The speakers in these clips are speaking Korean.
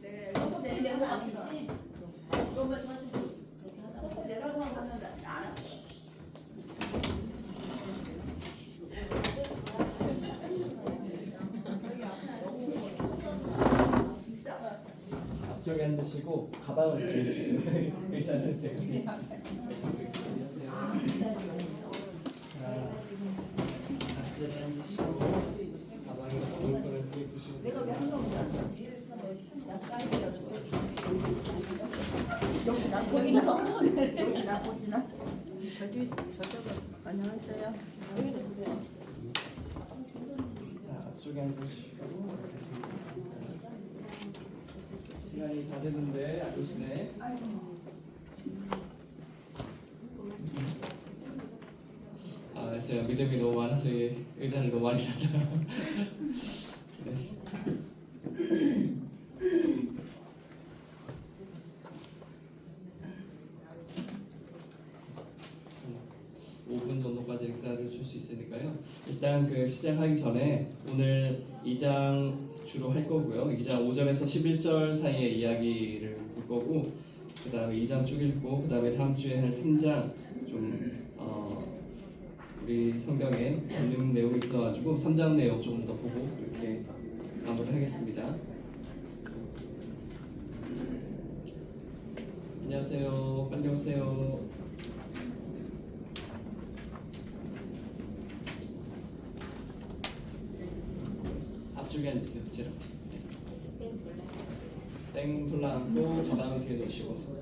네, 조금 내려가겠지. 조금만 다시 그렇게 하다. 내려가면 안 진짜. 앞쪽에 앉으시고 가방을 들어주세요. 의자는 제가. 앞쪽에 앉으시고 가방에 먹을 거를 들어주시고. 내가 왜 항상 나 사이즈가 좋아. 여기나 거기나 저쪽은 안녕하세요. 여기도 보세요. 자, 앞쪽에 앉으시고. 시간이 다 됐는데 안 오시네. 아, 제가 믿음이 너무 많아서 의자를 너무 많이 놨다. 네. 5분 정도까지 기다려 줄 수 있으니까요. 일단 그 시작하기 전에 오늘 2장 주로 할 거고요. 2장 5절에서 11절 사이의 이야기를 볼 거고, 그 다음에 2장 쭉 읽고, 그 다음에 다음 주에 할 3장 좀 우리 성경에 있는 내용이 있어가지고 3장 내용 조금 더 보고 이렇게 마무리하겠습니다. 안녕하세요. 빨리 오세요. 앞쪽에 앉으세요. 이렇게. 땡 돌라 앉고 가방은 뒤에 놓으시고.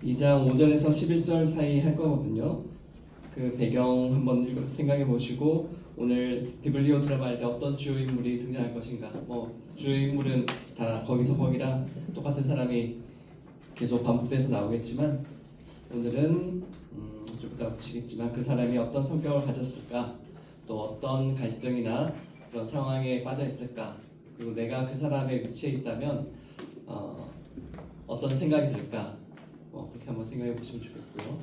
이 장 5절에서 11절 사이 할 거거든요. 그 배경 한번 생각해 보시고 오늘 비블리오 드라마 할 때 어떤 주요 인물이 등장할 것인가. 주요 인물은 다 거기서 거기랑 똑같은 사람이 계속 반복돼서 나오겠지만 오늘은 좀 이따 보시겠지만 그 사람이 어떤 성격을 가졌을까, 또 어떤 갈등이나 그런 상황에 빠져 있을까, 그리고 내가 그 사람의 위치에 있다면 어떤 생각이 들까, 그렇게 한번 생각해 보시면 좋겠고요.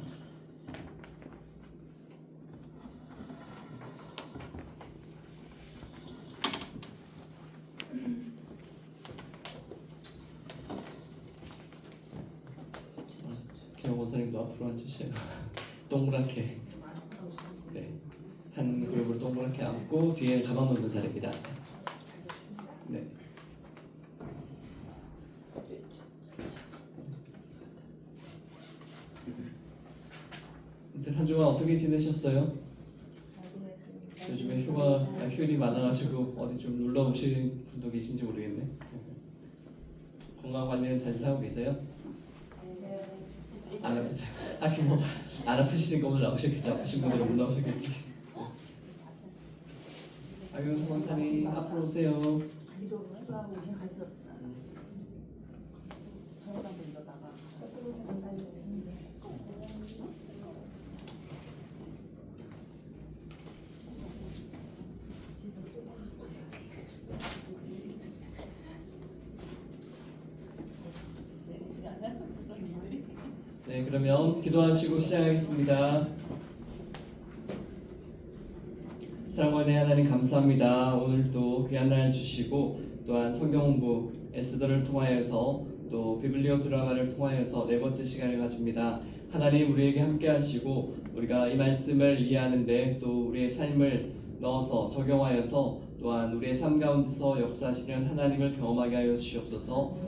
개혁 원사님도 앞으로 앉으세요. 동그랗게. 네. 한 그룹으로 동그랗게 앉고 뒤에는 가방 놓는 자리입니다. 네. 한 주간 어떻게 지내셨어요? 요즘에 휴일이 많아가지고 어디 좀 놀러 오신 분도 계신지 모르겠네. 건강 관리는 잘 하고 계세요? 안 아프세요? 하긴 안 아프시는 거 오늘 나오셨겠지. 아프신 분들은 못 나오셨겠지. 아유, 성원사님 앞으로 오세요. 네, 그러면 기도하시고 시작하겠습니다. 사랑하는 하나님 감사합니다. 오늘도 귀한 날 주시고 또한 성경 공부 에스더를 통하여서 또 비블리오 드라마를 통하여서 네 번째 시간을 가집니다. 하나님 우리에게 함께 하시고 우리가 이 말씀을 이해하는데 또 우리의 삶을 넣어서 적용하여서 또한 우리의 삶 가운데서 역사하시는 하나님을 경험하게 하여 주시옵소서.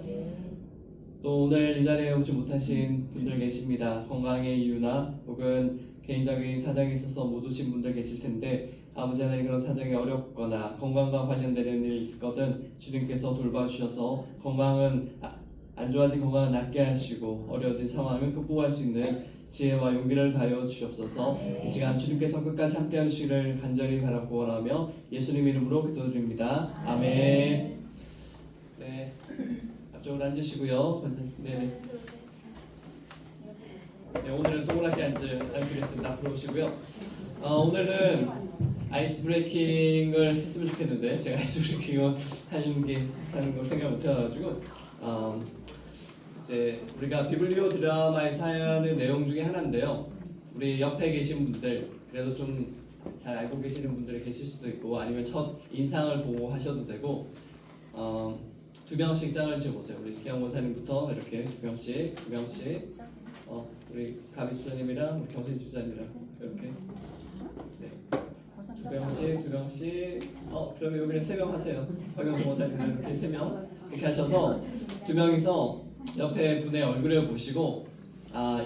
또 오늘 이 자리에 오지 못하신 분들 계십니다. 건강의 이유나 혹은 개인적인 사정이 있어서 못 오신 분들 계실 텐데 아버지 하나님 그런 사정이 어렵거나 건강과 관련되는 일이 있거든 주님께서 돌봐주셔서 건강은 안 좋아진 건강은 낫게 하시고 어려워진 상황을 극복할 수 있는 지혜와 용기를 다하여 주시옵소서. 이 시간 주님께서 끝까지 함께 하시기를 간절히 바라고 원하며 예수님 이름으로 기도드립니다. 아멘. 네. 앞쪽으로 앉으시고요. 네. 네, 오늘은 동그랗게 앉기로 했습니다. 앞으로 오시고요. 오늘은 아이스 브레이킹을 했으면 좋겠는데 제가 아이스 브레이킹을 하는 걸 생각 못 해가지고 이제 우리가 비블리오 드라마에서 하는 내용 중에 하나인데요. 우리 옆에 계신 분들 그래도 좀 잘 알고 계시는 분들이 계실 수도 있고 아니면 첫 인상을 보고 하셔도 되고 2명씩 짝을 지어보세요. 우리 기영 원사님부터 이렇게 2명씩 우리 가비 집사님이랑 우리 경신 집사님이랑 이렇게 네. 2명씩 그러면 여기는 3명 하세요. 박영수 원사님이랑 이렇게 3명 이렇게 하셔서 2명이서 옆에 분의 얼굴을 보시고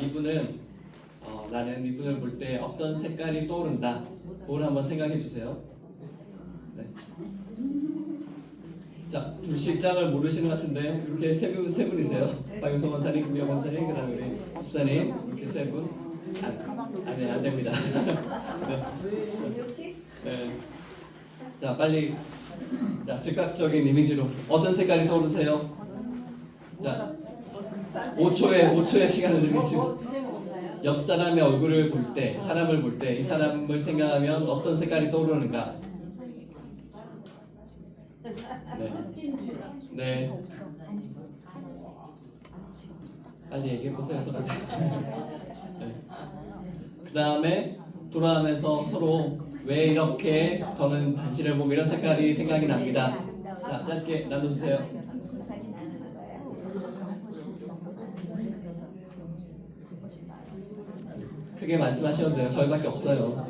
이분은 나는 이분을 볼 때 어떤 색깔이 떠오른다. 그걸 한번 생각해 주세요. 네. 자, 둘씩 짝을 모르시는 것 같은데 이렇게 세 분이세요. 박영수 원사님, 김영 원사님, 그다음에 우리 집사님 이렇게 3분. 안 됩니다. 네. 네. 자, 빨리 즉각적인 이미지로 어떤 색깔이 떠오르세요? 자, 5초의 시간을 드리시고 옆 사람의 얼굴을 볼 때, 사람을 볼 때 이 사람을 생각하면 어떤 색깔이 떠오르는가? 네. 빨리 얘기해 보세요, 서로. 네. 그 다음에 돌아가면서 서로 왜 이렇게 저는 당신을 보면 이런 색깔이 생각이 납니다. 자, 짧게 나눠주세요. 크게 말씀하셔도 돼요. 저희밖에 없어요.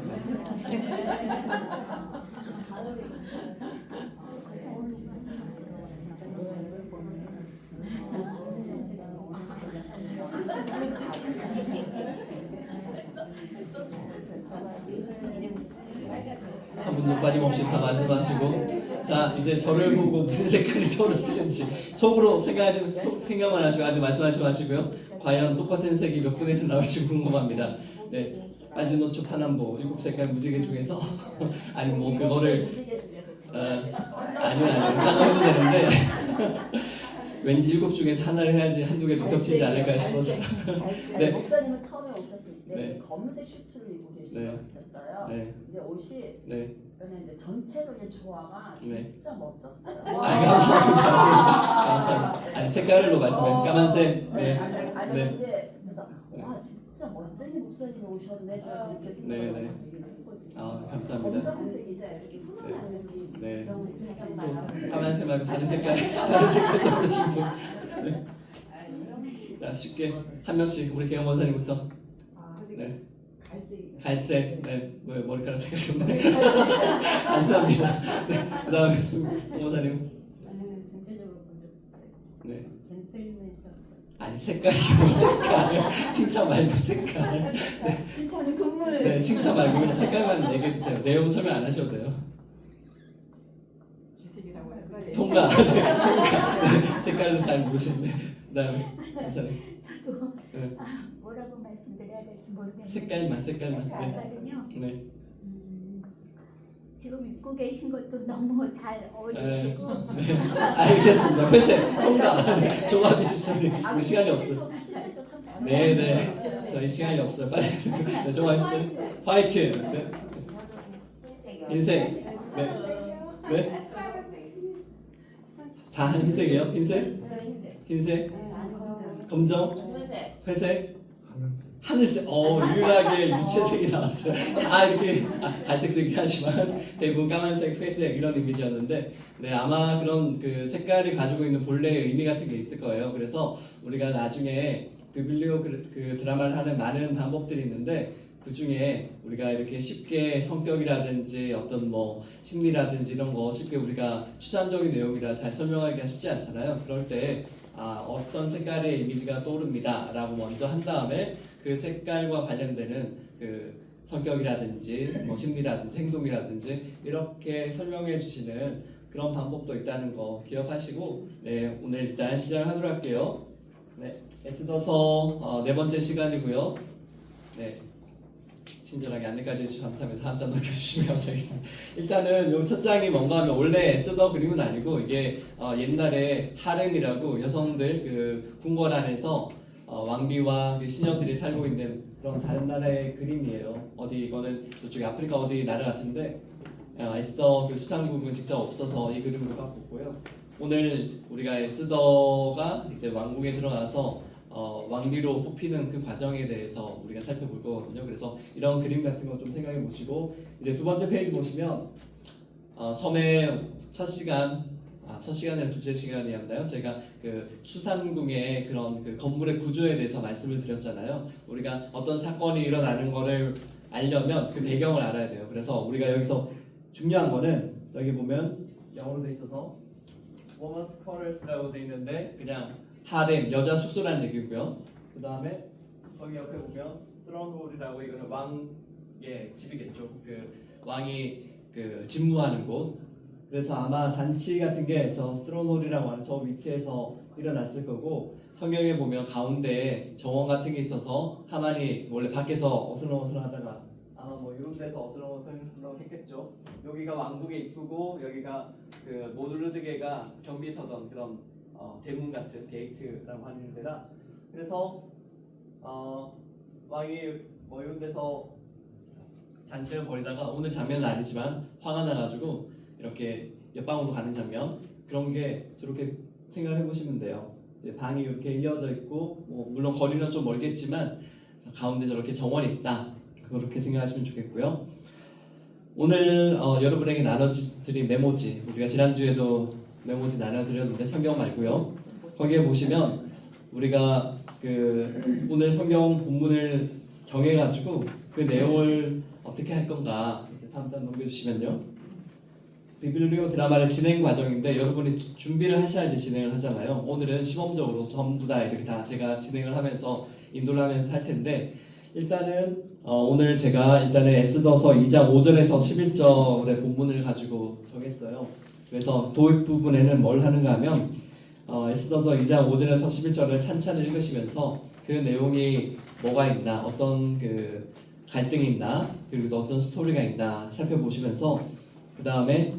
한 분도 빠짐없이 다 말씀하시고 자 이제 저를 보고 무슨 색깔이 떠오르시는지 속으로 생각만 하시고 아주 말씀하지 마시고요. 과연 똑같은 색이 몇 분의 1 나올지 궁금합니다. 네, 빨주노초 파남보 7색깔 무지개 중에서 아니 뭐 그거를 아니요 딱 해도 되는데 왠지 7 중에서 하나를 해야지 한두 개도 겹치지 않을까 싶어서 네. 목사님은 처음에 오셨을 때 네. 검은색 슈트를 입고 계신 것 같았어요. 네. 근데 옷이 네. 이제 전체적인 조화가 네. 진짜 멋졌어요. 감사합니다. 감사합니다. 아니 색깔로 말씀해. 까만색. 네. 아니 네. 근데 그래서 와 진짜 멋쟁이 목사님이 오셨네 제가 그렇게 네, 네. 감사합니다. 검정색이죠 이렇게 훈훈한 느낌. 네. 그런 까만색 말고 다른 색깔 떠오르신 분. 네. 자 쉽게 한 명씩 우리 개영 원사님부터. 네. 갈색. 네. 머리카락 색깔 좋네. 감사합니다. 네. 그다음에 송 원사님. 네. 아니 색깔이요 색깔. 칭찬 말고 색깔. 네. 칭찬은 금물. 네, 칭찬 말고 그냥 색깔만 얘기해 주세요. 내용 설명 안 하셔도 돼요. 통과. 네, 통과. 네, 색깔로 잘 모르셨네. 그다음에 원사님. 저도 네. 뭐라고 말씀드려야 될지 모르겠는데 색깔만. 네. 색깔은요. 네. 지금 입고 계신 것도 너무 잘 어울리시고 네. 알겠습니다. 회색 통과. 네. 종합이 14님. 우리 시간이 없어. 네. 저희 시간이 없어요. 빨리. 네, 종합이 14님. 화이트. 네. 흰색. 네. 다 흰색이에요? 흰색. 검정. 회색. 하늘색. 유일하게 유채색이 나왔어요. 다 이렇게 갈색적이긴 하지만 대부분 까만색, 회색 이런 이미지였는데 네 아마 그런 그 색깔이 가지고 있는 본래의 의미 같은 게 있을 거예요. 그래서 우리가 나중에 비블리오 그 드라마를 하는 많은 방법들이 있는데 그 중에 우리가 이렇게 쉽게 성격이라든지 어떤 뭐 심리라든지 이런 거 쉽게 우리가 추상적인 내용이라 잘 설명하기가 쉽지 않잖아요. 그럴 때 어떤 색깔의 이미지가 떠오릅니다 라고 먼저 한 다음에 그 색깔과 관련되는 그 성격이라든지 뭐 심리라든지 행동이라든지 이렇게 설명해 주시는 그런 방법도 있다는 거 기억하시고 네 오늘 일단 시작하도록 할게요. 네 에스더서 4번째 시간이고요. 네 친절하게 안내까지 해주셔서 감사합니다. 다음 장 넘겨주시면 감사하겠습니다. 일단은 요 첫 장이 뭔가 하면 원래 에스더 그림은 아니고 이게 옛날에 하렘이라고 여성들 그 궁궐 안에서 왕비와 그 시녀들이 살고 있는 그런 다른 나라의 그림이에요. 어디 이거는 저쪽에 아프리카 어디 나라 같은데 에스더 그 수상국은 직접 없어서 이 그림으로 바꿨고요. 오늘 우리가 에스더가 이제 왕궁에 들어가서 왕비로 뽑히는 그 과정에 대해서 우리가 살펴볼 거거든요. 그래서 이런 그림 같은 거 좀 생각해 보시고 이제 두 번째 페이지 보시면 처음에 첫 시간이나 둘째 시간이었나요? 제가 그 수산궁의 그런 그 건물의 구조에 대해서 말씀을 드렸잖아요. 우리가 어떤 사건이 일어나는 거를 알려면 그 배경을 알아야 돼요. 그래서 우리가 여기서 중요한 거는 여기 보면 영어로 돼 있어서 women's quarters라고 돼 있는데 그냥 하렘 여자 숙소라는 얘기고요. 그 다음에 거기 옆에 보면 throne hall이라고 이거는 왕의 집이겠죠. 그 왕이 그 집무하는 곳. 그래서 아마 잔치 같은 게 저 throne hall이라고 하는 저 위치에서 일어났을 거고 성경에 보면 가운데에 정원 같은 게 있어서 하만이 원래 밖에서 어슬렁어슬렁 하다가 아마 뭐 이런 데서 어슬렁어슬렁 했겠죠. 여기가 왕궁의 입구고 여기가 그 모르드게가 경비 서던 그런 대문 같은 게이트라고 하는 데라 그래서 왕이 뭐 이런 데서 잔치를 벌이다가 오늘 장면은 아니지만 화가 나가지고 이렇게 옆방으로 가는 장면 그런 게 저렇게 생각해 보시면 돼요. 이제 방이 이렇게 이어져 있고 뭐 물론 거리는 좀 멀겠지만 가운데 저렇게 정원이 있다 그렇게 생각하시면 좋겠고요. 오늘 여러분에게 나눠드린 메모지 우리가 지난주에도 메모지 나눠드렸는데 성경 말고요. 거기에 보시면 우리가 그 오늘 성경 본문을 정해가지고 그 내용을 어떻게 할 건가 이제 다음 장 넘겨주시면요. 비블리오 드라마의 진행 과정인데 여러분이 준비를 하셔야지 진행을 하잖아요. 오늘은 시범적으로 전부 다 이렇게 다 제가 진행을 하면서 인도를 하면서 할 텐데 일단은 오늘 제가 일단은 에스더서 2장 5절에서 11절의 본문을 가지고 정했어요. 그래서 도입 부분에는 뭘 하는가 하면 에스더서 2장 5절에서 11절을 찬찬히 읽으시면서 그 내용이 뭐가 있나 어떤 그 갈등이 있나 그리고 또 어떤 스토리가 있나 살펴보시면서 그 다음에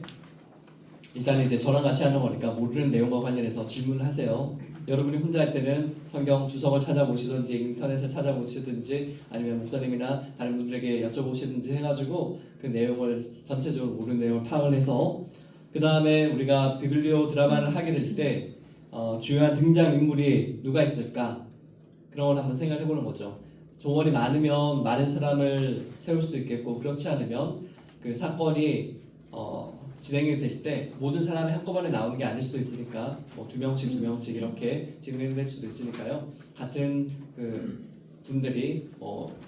일단 이제 저랑 같이 하는 거니까 모르는 내용과 관련해서 질문을 하세요. 여러분이 혼자 할 때는 성경 주석을 찾아보시든지 인터넷을 찾아보시든지 아니면 목사님이나 다른 분들에게 여쭤보시든지 해가지고 그 내용을 전체적으로 모르는 내용을 파악을 해서 그 다음에 우리가 비블리오 드라마를 하게 될 때 주요한 등장인물이 누가 있을까 그런 걸 한번 생각해 보는 거죠. 조언이 많으면 많은 사람을 세울 수도 있겠고 그렇지 않으면 그 사건이 진행이 될 때 모든 사람이 한꺼번에 나오는 게 아닐 수도 있으니까 뭐 두 명씩 이렇게 진행될 수도 있으니까요. 같은 그 분들이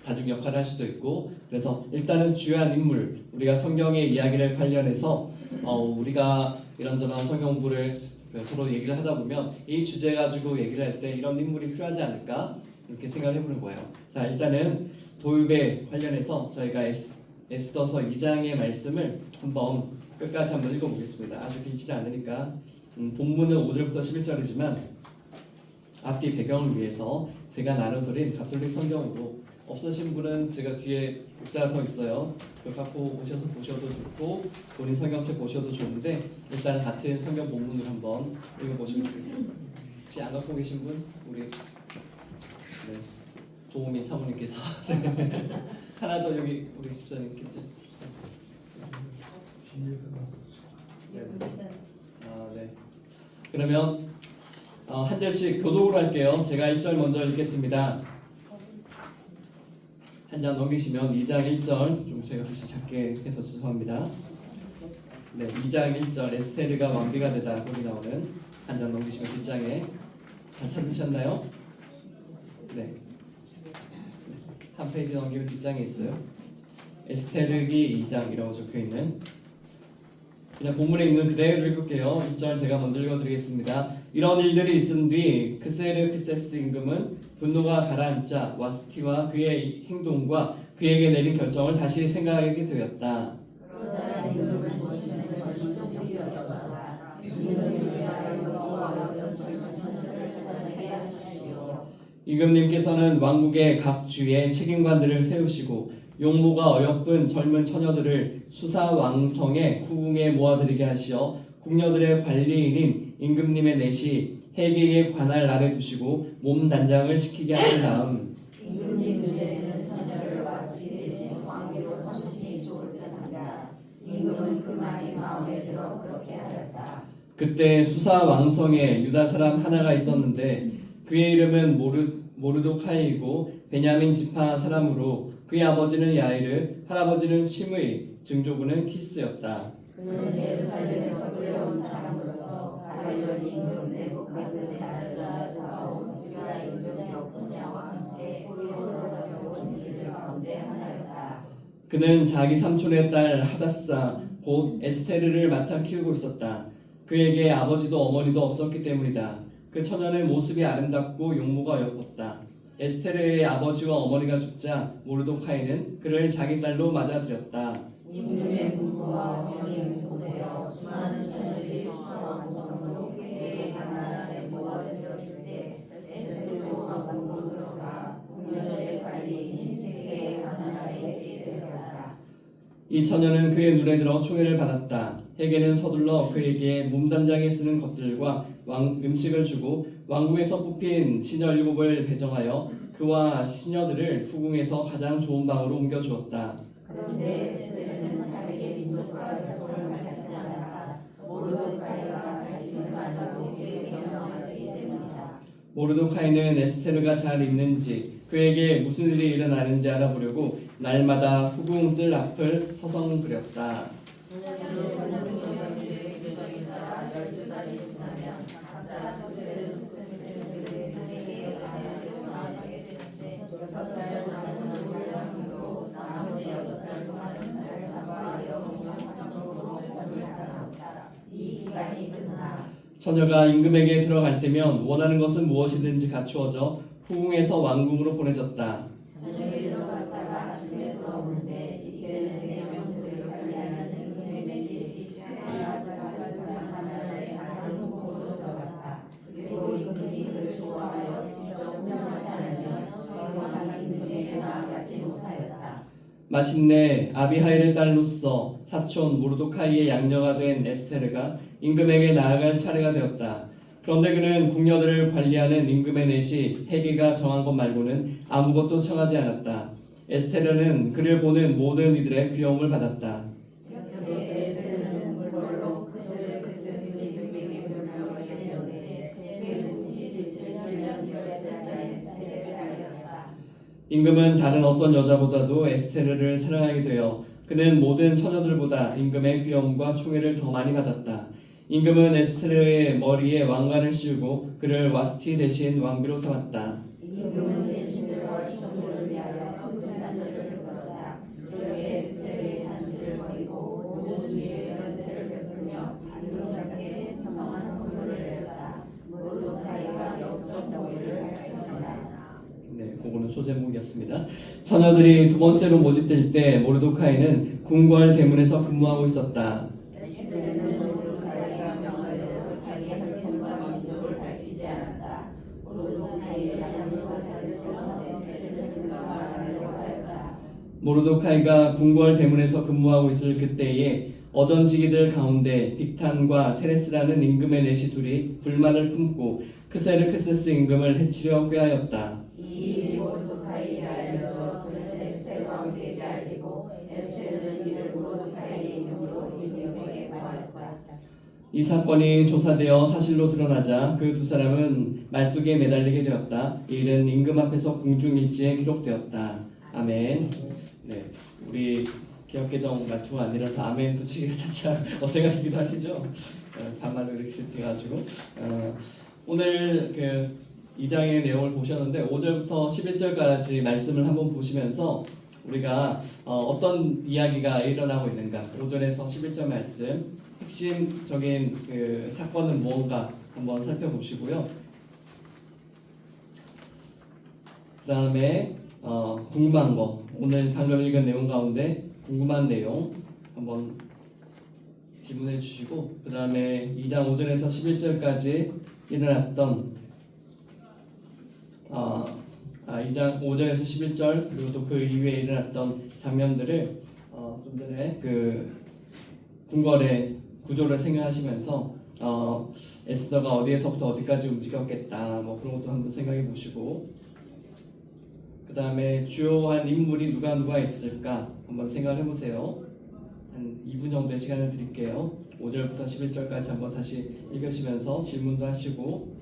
다중 역할을 할 수도 있고 그래서 일단은 주요한 인물 우리가 성경의 이야기를 관련해서 우리가 이런저런 성경 공부를 서로 얘기를 하다 보면 이 주제 가지고 얘기를 할 때 이런 인물이 필요하지 않을까 이렇게 생각을 해보는 거예요. 자 일단은 도입에 관련해서 저희가 에스더서 2장의 말씀을 한번 끝까지 한번 읽어보겠습니다. 아주 길지는 않으니까 본문은 5절부터 11절이지만 앞뒤 배경을 위해서 제가 나눠드린 가톨릭 성경으로 없으신 분은 제가 뒤에 복사가 더 있어요. 그걸 갖고 오셔서 보셔도 좋고 본인 성경책 보셔도 좋은데 일단은 같은 성경 본문을 한번 읽어보시면 좋겠습니다. 혹시 안 갖고 계신 분? 우리 도우민 사모님께서 하나 더 여기 우리 집사님께서 네. 그러면 한 절씩 교독으로 할게요. 제가 1절 먼저 읽겠습니다. 한 장 넘기시면 2장 1절 좀 제가 글씨 작게 해서 죄송합니다. 네, 2장 1절 에스테르가 왕비가 되다 거기 나오는 한 장 넘기시면 뒷장에 다 찾으셨나요? 네. 한 페이지 넘기면 뒷장에 있어요. 에스테르기 2장이라고 적혀있는 그냥 본문에 있는 그대로 읽을게요. 1절 제가 먼저 읽어드리겠습니다. 이런 일들이 있은 뒤 크세르크세스 임금은 분노가 가라앉자 와스티와 그의 행동과 그에게 내린 결정을 다시 생각하게 되었다. 그러자 임금은 보시면서 민족들이 여겼다. 임금을 위하여 여호와와 어떤 절정천절을 찾아내게 하십시오. 임금님께서는 왕국의 각 주에 책임관들을 세우시고 용모가 어여쁜 젊은 처녀들을 수사왕성의 후궁에 모아들이게 하시어 궁녀들의 관리인인 임금님의 내시 해계에 관할 날에 두시고 몸 단장을 시키게 하신 다음 임금님 눈에는 처녀를 와스티 대신 왕비로 삼으시니 좋을 듯합니다. 임금은 그 말이 마음에 들어 그렇게 하였다. 그때 수사 왕성에 유다 사람 하나가 있었는데 그의 이름은 모르도카이이고 베냐민 지파 사람으로 그의 아버지는 야이르, 할아버지는 심의, 증조부는 키스였다. 그는 예루살렘에서 끌려온 사람으로서 바벨론 임금 네부갓네살에게 사온 유다 임금 여코냐와 함께 포로에서 온 이들 가운데 하나였다. 그는 자기 삼촌의 딸 하다사 곧 에스테르를 맡아 키우고 있었다. 그에게 아버지도 어머니도 없었기 때문이다. 그 처녀는 모습이 아름답고 용모가 예뻤다. 에스테르의 아버지와 어머니가 죽자 모르도카이는 그를 자기 딸로 맞아들였다. 임금의 부부와 어머니 공고되어 수많은 처녀들이 수사왕성으로 그의 가나안에 모아들였을 때 에스테르도 왕궁으로 들어가 궁녀들의 관리인인 그의 가나안에 있게 되었다. 이 처녀는 그의 눈에 들어 총애를 받았다. 헤게는 서둘러 그에게 몸단장에 쓰는 것들과 음식을 주고 왕궁에서 뽑힌 시녀 7을 배정하여 그와 시녀들을 후궁에서 가장 좋은 방으로 옮겨 주었다. 그런데 에스테르는 자기의 민족과 혈통을 밝히지 않았다. 모르도카이가 밝히지 말라고 그에게 명령하였기 때문이다. 모르도카이는 에스테르가 잘 있는지 그에게 무슨 일이 일어나는지 알아보려고 날마다 후궁 뜰 앞을 서성거렸다. 처녀들의 규정에 따라 12달이 지나면 각자 에스테르에게 나아가게 되는데 6달 동안은 몰량으로 나머지 6달 동안은 날사와 여성명 화정으로 나누었다. 이 기간이 끝나 처녀가 임금에게 들어갈 때면 원하는 것은 무엇이든지 갖추어져 후궁에서 왕궁으로 보내졌다. 저녁에 들어갔다가 아침에 돌아오는데 이때는 내명부를 관리하는 임금의 집이 하나의 다른 후궁으로 들어갔다. 그리고 임금이 그를 좋아하여 직접 호명하지 않으면 더 이상 임금에게 나아가지 못하였다. 마침내 아비하일의 딸로서 사촌 모르도카이의 양녀가 된 에스테르가 임금에게 나아갈 차례가 되었다. 그런데 그는 궁녀들을 관리하는 임금의 넷이 헤게가 정한 것 말고는 아무것도 청하지 않았다. 에스테르는 그를 보는 모든 이들의 귀여움을 받았다. 이렇게 에스테르는 물걸로 크세스스 임금에게 변명하게 되었는데 그의 묵시 7년 10째 달에 달렸다. 임금은 다른 어떤 여자보다도 에스테르를 사랑하게 되어 그는 모든 처녀들보다 임금의 귀여움과 총애를 더 많이 받았다. 임금은 에스테르의 머리에 왕관을 씌우고 그를 와스티 대신 왕비로 삼았다. 임금은 대신들과 시종들을 위하여 큰 잔치를 벌였다. 이렇게 에스테르의 잔치를 벌이고 모든 주의 연세를 베풀며 임금답게 성성한 선물을 내렸다. 모르도카이가 역적 정의를 밝혔다. 네, 그거는 소제목이었습니다. 처녀들이 두 번째로 모집될 때 모르도카이는 궁궐 대문에서 근무하고 있었다. 에스테르는 모르도카이가 명하여도 자기 혈통과 민족을 밝히지 않았다. 모르도카이의 양을 받는 데서 에스테르는 그가 말하려고 하였다. 모르도카이가 궁궐 대문에서 근무하고 있을 그때에 어전지기들 가운데 빅탄과 테레스라는 임금의 넷이 둘이 불만을 품고 크세르크세스 임금을 해치려 꾀하였다. 이 일이 모르도카이에게 알려져 그는 에스테르 왕비에게 알리고 에스테르는 이를 모르도카이의 이름으로 임금에게 말하였다. 이 사건이 조사되어 사실로 드러나자 그 두 사람은 말뚝에 매달리게 되었다. 이 일은 임금 앞에서 공중일지에 기록되었다. 아멘. 네, 우리 기억개정 말투가 아니라서 아멘 붙이기가 차차 어색하기도 하시죠? 반말로 이렇게 돼가지고 오늘 그 2장의 내용을 보셨는데 5절부터 11절까지 말씀을 한번 보시면서 우리가 어떤 이야기가 일어나고 있는가 5절에서 11절 말씀 핵심적인 그 사건은 무언가 한번 살펴보시고요. 그 다음에 궁금한 거 오늘 방금 읽은 내용 가운데 궁금한 내용 한번 질문해 주시고 그 다음에 2장 5절에서 11절까지 일어났던 2장 5절에서 11절 그리고 또 그 이후에 일어났던 장면들을 좀 전에 그 궁궐의 구조를 생각하시면서 에스더가 어디에서부터 어디까지 움직였겠다 뭐 그런 것도 한번 생각해 보시고 그 다음에 주요한 인물이 누가 있을까 한번 생각해 보세요. 한 2분 정도의 시간을 드릴게요. 5절부터 11절까지 한번 다시 읽으시면서 질문도 하시고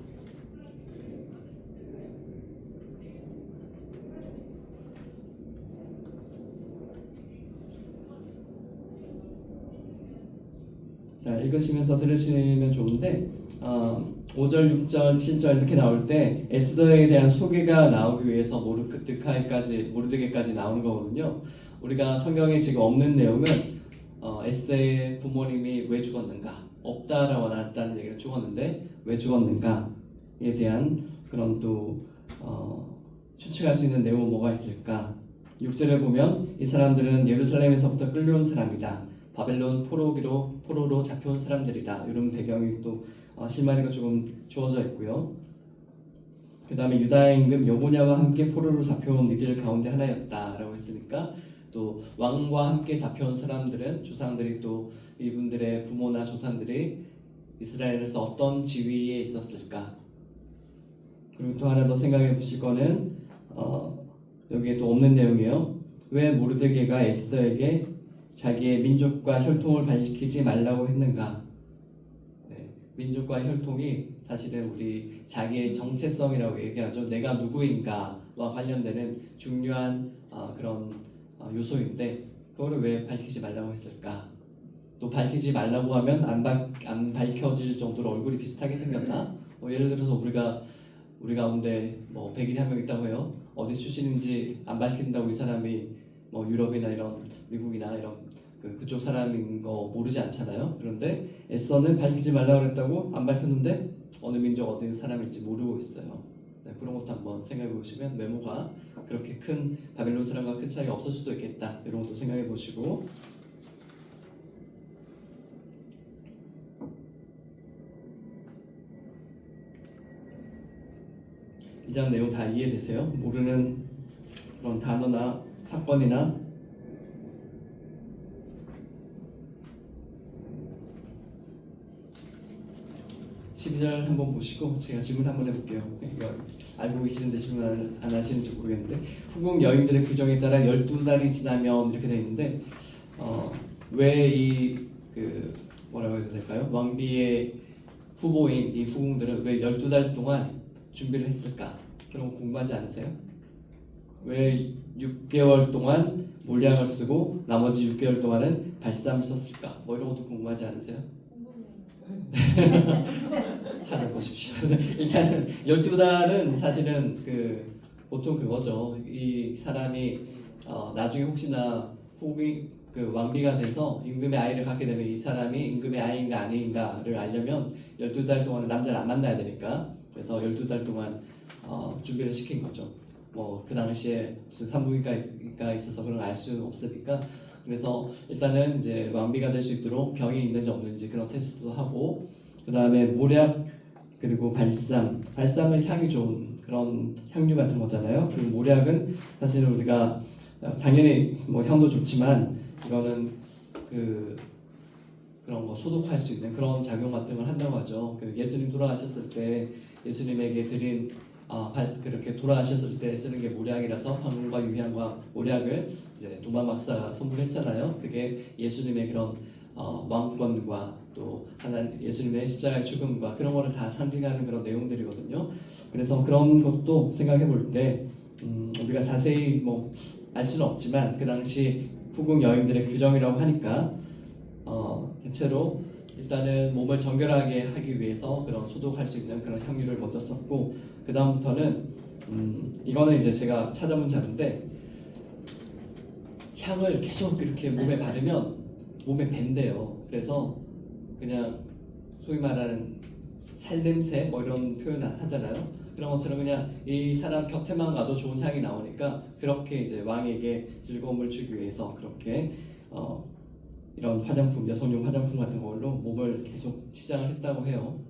자, 읽으시면서 들으시면 좋은데 5절, 6절, 7절 이렇게 나올 때 에스더에 대한 소개가 나오기 위해서 모르드게까지 나오는 거거든요. 우리가 성경에 지금 없는 내용은 에스더의 부모님이 왜 죽었는가, 없다라고 나왔다는 얘기가 죽었는데 왜 죽었는가에 대한 그런 또 추측할 수 있는 내용은 뭐가 있을까? 6절에 보면 이 사람들은 예루살렘에서부터 끌려온 사람이다. 바벨론 포로로 잡혀온 사람들이다. 이런 배경이 또 실마리가 조금 주어져 있고요. 그 다음에 유다의 임금 여고냐와 함께 포로로 잡혀온 이들 가운데 하나였다라고 했으니까 또 왕과 함께 잡혀온 사람들은 조상들이 또 이분들의 부모나 조상들이 이스라엘에서 어떤 지위에 있었을까? 그리고 또 하나 더 생각해 보실 거는 여기에 또 없는 내용이에요. 왜 모르드게가 에스더에게 자기의 민족과 혈통을 밝히지 말라고 했는가? 네, 민족과 혈통이 사실은 우리 자기의 정체성이라고 얘기하죠. 내가 누구인가와 관련되는 중요한 그런 요소인데 그거를 왜 밝히지 말라고 했을까? 또 밝히지 말라고 하면 안 밝혀질 정도로 얼굴이 비슷하게 생겼나? 예를 들어서 우리 가운데 뭐 백인이 한 명 있다고 해요. 어디 출신인지 안 밝힌다고 이 사람이 뭐 유럽이나 이런 미국이나 이런 그쪽 사람인 거 모르지 않잖아요. 그런데 에스더는 밝히지 말라고 그랬다고 안 밝혔는데 어느 민족 어디 사람인지 모르고 있어요. 네, 그런 것도 한번 생각해 보시면 외모가 그렇게 큰 바벨론 사람과 큰 차이가 없을 수도 있겠다. 이런 것도 생각해 보시고 이 장 내용 다 이해되세요? 모르는 그런 단어나 사건이나 12절 한번 보시고 제가 질문 한번 해볼게요. 이거 알고 계시는데 질문 안 하시는지 모르겠는데 후궁 여인들의 규정에 따라 12달이 지나면 이렇게 돼 있는데 왜 이 뭐라고 해야 될까요? 왕비의 후보인 이 후궁들은 왜 12달 동안 준비를 했을까? 그런 거 궁금하지 않으세요? 왜 6개월 동안 몰약을 쓰고 나머지 6개월 동안은 발삼을 썼을까? 뭐 이런 것도 궁금하지 않으세요? 찾아보십시오. 일단은 12달은 사실은 보통 그거죠. 이 사람이 나중에 혹시나 왕비가 돼서 임금의 아이를 갖게 되면 이 사람이 임금의 아이인가 아닌가를 알려면 12달 동안은 남자를 안 만나야 되니까 그래서 12달 동안 준비를 시킨 거죠. 뭐 그 당시에 무슨 산부인과가 있어서 그런 걸 알 수는 없으니까 그래서 일단은 이제 왕비가 될 수 있도록 병이 있는지 없는지 그런 테스트도 하고 그 다음에 모략 그리고 발삼은 향이 좋은 그런 향료 같은 거잖아요. 그리고 모략은 사실 우리가 당연히 뭐 향도 좋지만 이거는 그런 거 소독할 수 있는 그런 작용 같은 걸 한다고 하죠. 예수님 돌아가셨을 때 예수님에게 드린 그렇게 돌아가셨을 때 쓰는 게 모략이라서 황금과 유향과 모략을 이제 동방 박사가 선물했잖아요. 그게 예수님의 그런 왕권과 또 예수님의 십자가의 죽음과 그런 거를 다 상징하는 그런 내용들이거든요. 그래서 그런 것도 생각해 볼 때 우리가 자세히 뭐 알 수는 없지만 그 당시 후궁 여인들의 규정이라고 하니까 대체로 일단은 몸을 정결하게 하기 위해서 그런 소독할 수 있는 그런 향유를 먼저 썼고 그 다음부터는 이거는 이제 제가 찾아본 자료인데 향을 계속 이렇게 몸에 바르면 몸에 밴대요. 그래서 그냥 소위 말하는 살냄새 뭐 이런 표현 하잖아요. 그런 것처럼 그냥 이 사람 곁에만 가도 좋은 향이 나오니까 그렇게 이제 왕에게 즐거움을 주기 위해서 그렇게 이런 화장품, 여성용 화장품 같은 걸로 몸을 계속 치장을 했다고 해요.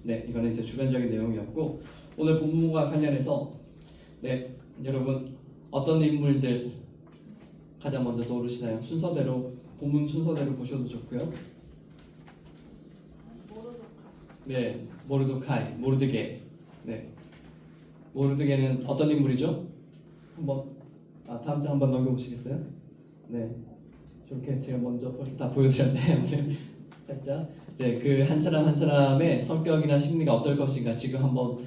네, 이거는 이제 주관적인 내용이었고 오늘 본문과 관련해서 네, 여러분 어떤 인물들 가장 먼저 떠오르시나요? 순서대로 본문 순서대로 보셔도 좋고요. 네, 모르드게. 네, 모르드게는 어떤 인물이죠? 한번 다음 장 한번 넘겨보시겠어요? 네, 저렇게 제가 먼저 벌써 다 보여드렸는데 아무튼 살짝 이제 그 한 사람 한 사람의 성격이나 심리가 어떨 것인가 지금 한번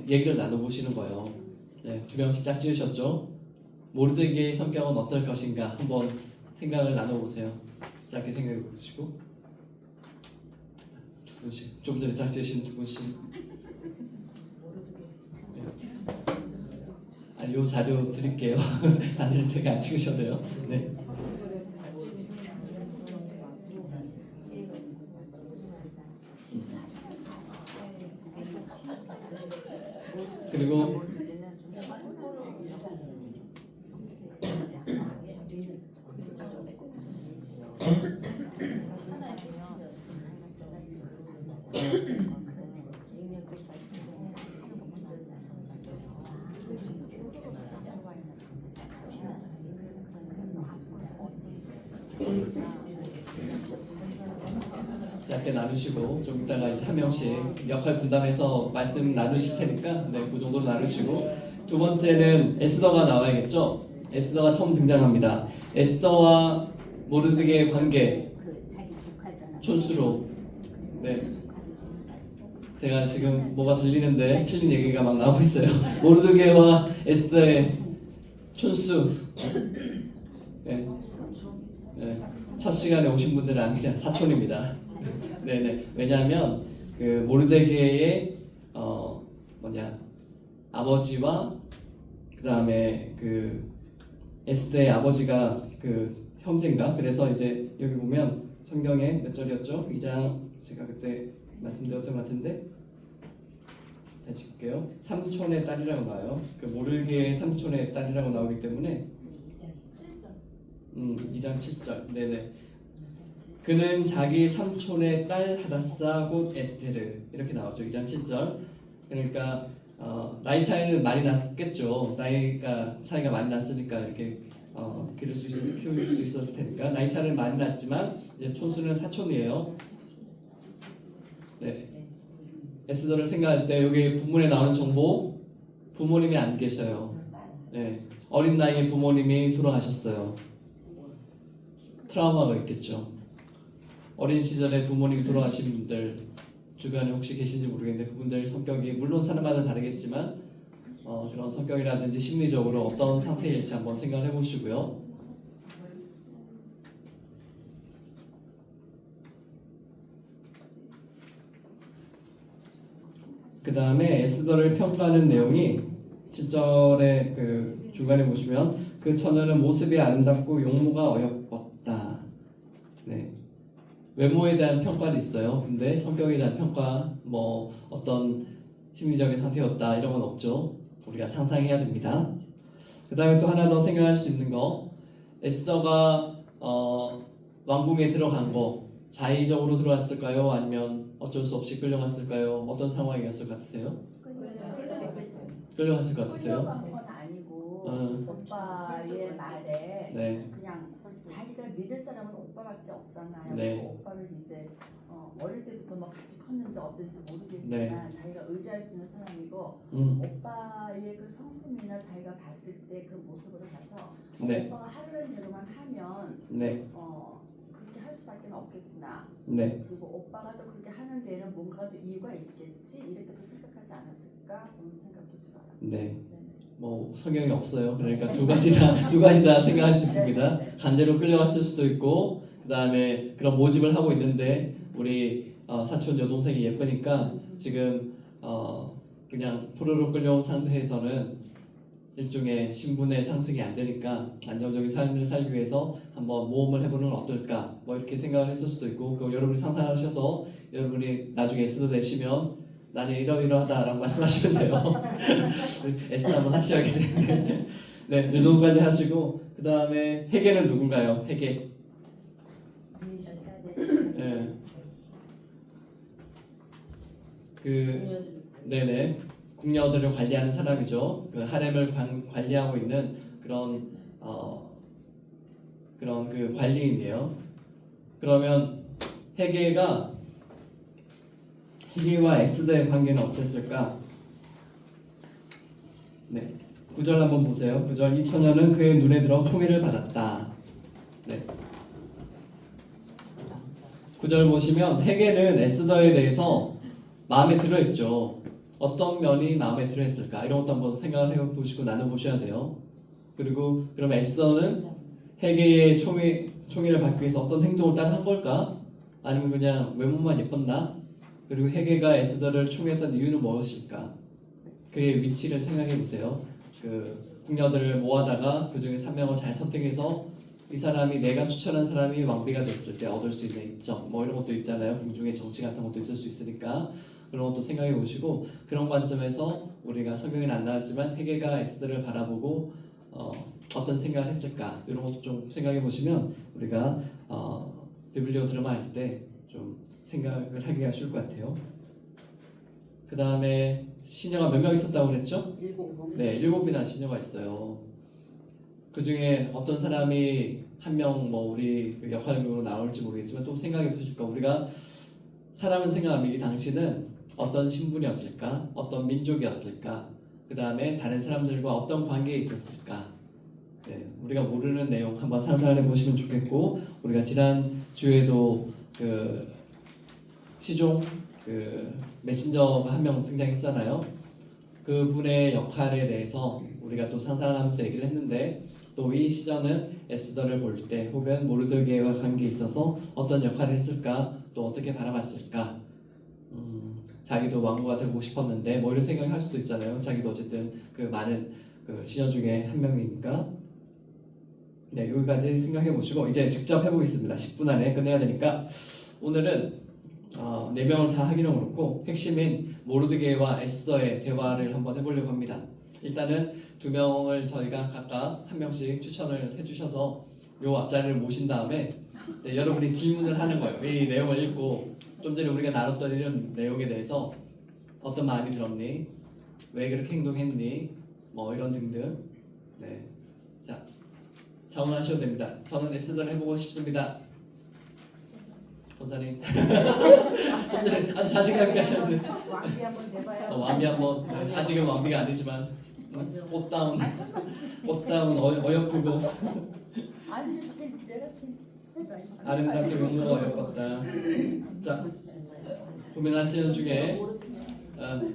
얘기를 나눠보시는 거예요. 네, 두 명씩 짝 지으셨죠? 모르드게의 성격은 어떨 것인가 한번 생각을 나눠보세요. 짧게 생각해 보시고 두 분씩 좀 전에 짝 지으신 두 분씩. 아니 요 자료 드릴게요. 다들 되게 안 찍으셔도 돼요. 네. 그리고 짧게 나누시고 좀 이따가 이제 한 명씩 역할 분담해서 말씀 나누실 테니까 네, 그 정도로 나누시고 두 번째는 에스더가 나와야겠죠. 에스더가 처음 등장합니다. 에스더와 모르드게의 관계 촌수로 네 제가 지금 뭐가 들리는데 틀린 얘기가 막 나오고 있어요. 모르드게와 에스더의 촌수 네. 네. 첫 시간에 오신 분들은 아니냐 사촌입니다. 네네. 왜냐하면 그 모르드게의 아버지와 그 다음에 그 에스더의 아버지가 그 형제인가. 그래서 이제 여기 보면 성경에 몇 절이었죠? 2장 제가 그때 말씀드렸던 것 같은데 다시 볼게요. 삼촌의 딸이라고 나와요. 그 모르드게의 삼촌의 딸이라고 나오기 때문에 2장 7절. 네네. 그는 자기 삼촌의 딸 하다사 곧 에스테르 이렇게 나오죠. 2장 7절. 그러니까 나이 차이는 많이 났겠죠. 나이가 차이가 많이 났으니까 이렇게 키울 수 있었을 테니까 나이 차이는 많이 났지만 이제 촌수는 사촌이에요. 네. 에스더를 생각할 때 여기 본문에 나오는 정보 부모님이 안 계셔요. 네. 어린 나이에 부모님이 돌아가셨어요. 트라우마가 있겠죠. 어린 시절에 부모님이 돌아가신 분들 주변에 혹시 계신지 모르겠는데 그분들 성격이 물론 사람마다 다르겠지만 그런 성격이라든지 심리적으로 어떤 상태일지 한번 생각을 해보시고요. 그 다음에 에스더를 평가하는 내용이 7절에 그 중간에 보시면 그 처녀는 모습이 아름답고 용모가 어여뻤다. 네. 외모에 대한 평가도 있어요. 근데 성격에 대한 평가, 뭐 어떤 심리적인 상태였다 이런 건 없죠. 우리가 상상해야 됩니다. 그 다음에 또 하나 더 생각할 수 있는 거, 에스더가 왕궁에 들어간 거 자의적으로 들어왔을까요? 아니면 어쩔 수 없이 끌려갔을까요? 어떤 상황이었을 것 같으세요? 끌려갔을 것 같으세요? 끌려간 건 아니고 오빠의 말에 네. 그냥 자기가 믿을 사람은 오빠밖에 없잖아요. 네. 그 오빠를 이제 어릴 때부터 뭐 같이 컸는지 어떤지 모르겠지만 네. 자기가 의지할 수 있는 사람이고 오빠의 그 성품이나 자기가 봤을 때 그 모습으로 봐서 네. 오빠가 하려는 대로만 하면 네. 그렇게 할 수밖에 없겠구나. 네. 그리고 오빠가 또 그렇게 하는 데는 뭔가 또 이유가 있겠지 이렇게 생각하지 않았을까 그런 생각도 들어요. 네. 뭐 성경이 없어요. 그러니까 두 가지 다 생각할 수 있습니다. 간제로 끌려갔을 수도 있고, 그 다음에 그런 모집을 하고 있는데 우리 사촌 여동생이 예쁘니까 지금 그냥 포로로 끌려온 상태에서는 일종의 신분의 상승이 안 되니까 안정적인 삶을 살기 위해서 한번 모험을 해보는 건 어떨까? 뭐 이렇게 생각을 했을 수도 있고, 그거 여러분이 상상하셔서 여러분이 나중에 에스더 되시면 나는 이러이러하다라고 말씀하시면 돼요. 에스더 한번 하셔야겠는데. 네, 이 정도까지 하시고 그 다음에 헤게는 누군가요? 헤게. 네. 네네. 궁녀들을 관리하는 사람이죠. 그 하렘을 관리하고 있는 그런 그 관리인이에요. 그러면 헤게와 에스더의 관계는 어땠을까? 네. 9절 한번 보세요. 9절 이 처녀는 그의 눈에 들어 총애를 받았다. 네. 구절 보시면 헤게는 에스더에 대해서 마음에 들어했죠. 어떤 면이 마음에 들어했을까? 이런 것도 한번 생각을 해보시고 나눠보셔야 돼요. 그리고 그럼 에스더는 헤게의 총애를 받기 위해서 어떤 행동을 딱 한 걸까? 아니면 그냥 외모만 예뻤나? 그리고 헤게가 에스더를 총애했던 이유는 무엇일까? 그의 위치를 생각해 보세요. 그 궁녀들을 모아다가 그 중에 3명을 잘 선택해서 이 사람이 내가 추천한 사람이 왕비가 됐을 때 얻을 수 있는 이점 뭐 이런 것도 있잖아요. 궁중의 정치 같은 것도 있을 수 있으니까 그런 것도 생각해 보시고 그런 관점에서 우리가 성경에는 안 나왔지만 헤게가 에스더를 바라보고 어떤 생각을 했을까 이런 것도 좀 생각해 보시면 우리가 비블리오 드라마 할 때 좀 생각을 하기가 쉬울 것 같아요. 그 다음에 시녀가 몇 명 있었다고 그랬죠? 7분. 네, 7이나 시녀가 있어요. 그 중에 어떤 사람이 한 명 뭐 우리 그 역할극으로 나올지 모르겠지만 또 생각해 보실까? 우리가 사람을 생각하면 이 당시는 어떤 신분이었을까? 어떤 민족이었을까? 그 다음에 다른 사람들과 어떤 관계에 있었을까? 네, 우리가 모르는 내용 한번 상상해 보시면 좋겠고 우리가 지난 주에도 그 시종 그 메신저가 한 명 등장했잖아요. 그 분의 역할에 대해서 우리가 또 상상을 하면서 얘기를 했는데 또 이 시전은 에스더를 볼 때 혹은 모르드게와 관계에 있어서 어떤 역할을 했을까 또 어떻게 바라봤을까 자기도 왕후가 되고 싶었는데 뭐 이런 생각을 할 수도 있잖아요. 자기도 어쨌든 그 많은 그 시전 중에 한 명이니까 네 여기까지 생각해 보시고 이제 직접 해보겠습니다. 10분 안에 끝내야 되니까 오늘은 4명을 다 하기는 그렇고 핵심인 모르드게와 에스더의 대화를 한번 해보려고 합니다. 일단은 2명을 저희가 각각 한 명씩 추천을 해주셔서 요 앞자리를 모신 다음에 네, 여러분이 질문을 하는 거예요. 이 내용을 읽고 좀 전에 우리가 나눴던 이런 내용에 대해서 어떤 마음이 들었니? 왜 그렇게 행동했니? 뭐 이런 등등. 네, 자 자문하셔도 됩니다. 저는 에스더를 해보고 싶습니다. 권사님 좀 전에 아주 자신감 있게 하셨는데 왕비 한번 내봐요. 왕비 한번 아직은 왕비가 아니지만 꽃다운 어여쁘고 아니 내가 지금 아름답게 용모가 어여뻤다. 자 고민하시는 중에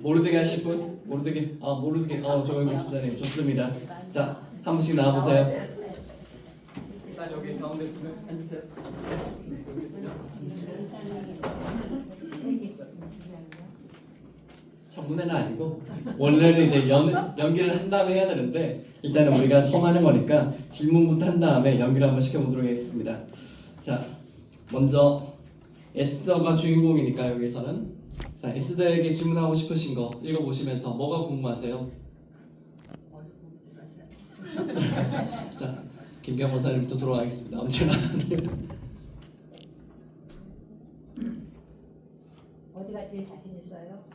모르드게 하실 분? 모르드게 저 여기 있습니다. 좋습니다. 자 한 분씩 나와보세요. 일단 여기 가운데 두 명 앉으세요. 전문에는 아니고 원래는 이제 연기를 한 다음에 해야 되는데 일단은 우리가 처음 하는 거니까 질문부터 한 다음에 연기를 한번 시켜보도록 하겠습니다. 자 먼저 에스더가 주인공이니까 여기서는 자 에스더에게 질문하고 싶으신 거 읽어보시면서 뭐가 궁금하세요? 자 김경 원사님부터 들어가겠습니다. 언제나 어디가 제일 자신 있어요?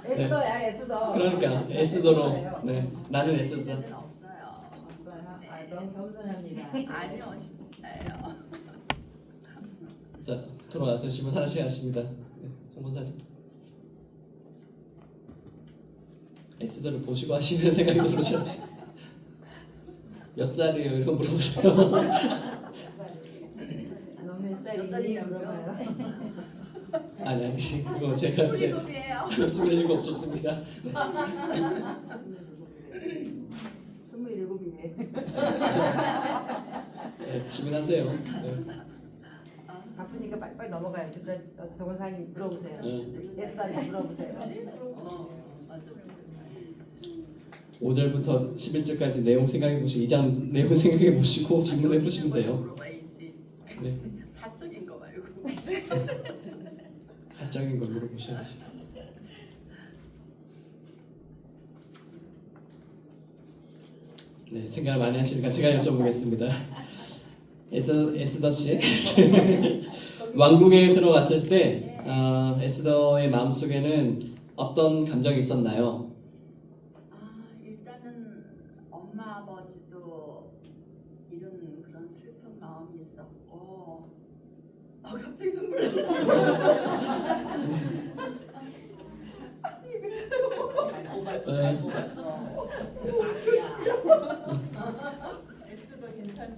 에스더야 에스더. 그러니까 에스더로 네 나는 에스더다. 없어요. 너무 겸손합니다. 아니요, 진짜예요. 자 돌아가서 질문 하나씩 하십니다. 네, 송본사님 에스더를 보시고 하시는 생각이 들으셔야지. 몇 살이에요? 이런 거 물어보세요. 너무 몇 몇 살인지 살이냐고요? 물어봐요. 아니 그거 제가 27이에요. 27 좋습니다. 27이네. 네, 질문하세요. 네. 바쁘니까 빨리빨리 넘어가야지. 동원사님 물어보세요. 네. 에스더님 물어보세요. 맞아. 5절부터 11절까지 내용 생각해 보시고 2장 내용 생각해 보시고 질문해 보시면 돼요. 물어봐야지. 네, 사적인 거 말고. 사적인 걸 물어보셔야지. 네, 생각을 많이 하시니까 제가 여쭤보겠습니다. 에스더 씨, 왕궁에 들어갔을 때 에스더의 마음속에는 어떤 감정이 있었나요? 일단은 엄마 아버지도 이런 그런 슬픈 마음이 있었고. 갑자기 눈물 나. 잘 뽑았어. 아기야. 에스더 괜찮니?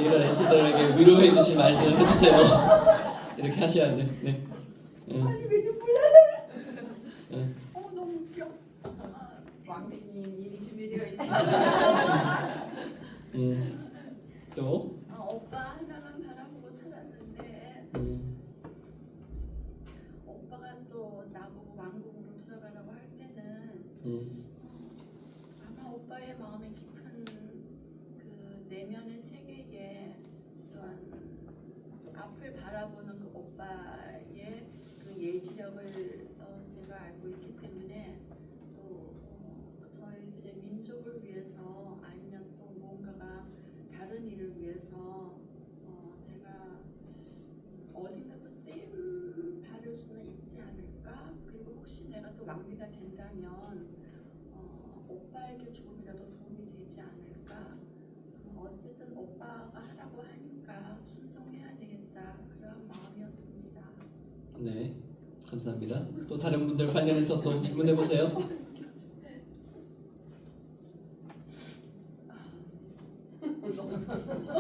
이런 에스더에게 위로해 주실 말들 해주세요. 이렇게 하셔야 돼. 네. 아니 왜 눈물 응. 너무 웃겨. 왕비님 일이 준비되어 있습니다. 또. 오빠 하나만 바라보고 살았는데 오빠가 또 나보고 왕국으로 들어가라고 할 때는 아마 오빠의 마음의 깊은 그 내면의 세계에 또한 앞을 바라보는 그 오빠의 그 예지력을 제가 알고 있기 때문에 또 저희들의 민족을 위해서 아니면 또 뭔가가 다른 일을 위해서 제가 어딘가 또 쓰임 받을 수는 있지 않을까? 그리고 혹시 내가 또 왕비가 된다면 오빠에게 조금이라도 도움이 되지 않을까? 어쨌든 오빠가 하라고 하니까 순종해야 되겠다 그런 마음이었습니다. 네. 감사합니다. 또 다른 분들 관련해서 또 질문해 보세요.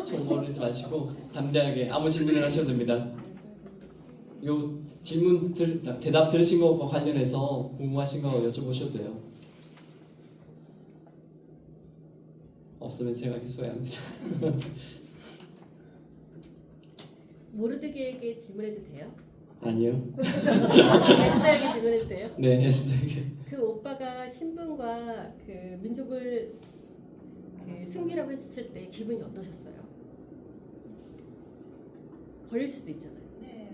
소모르지 마시고 담대하게 아무 질문을 하셔도 됩니다. 요 질문 대답 들으신 것과 관련해서 궁금하신 거 여쭤보셔도 돼요. 없으면 제가 계속해야 합니다. 모르드게에게 질문해도 돼요? 아니요. 에스더에게 질문해도 돼요? 네, 에스더에게. 그 오빠가 신분과 그 민족을 그 숨기라고 했을 때 기분이 어떠셨어요? 걸릴 수도 있잖아요. 네,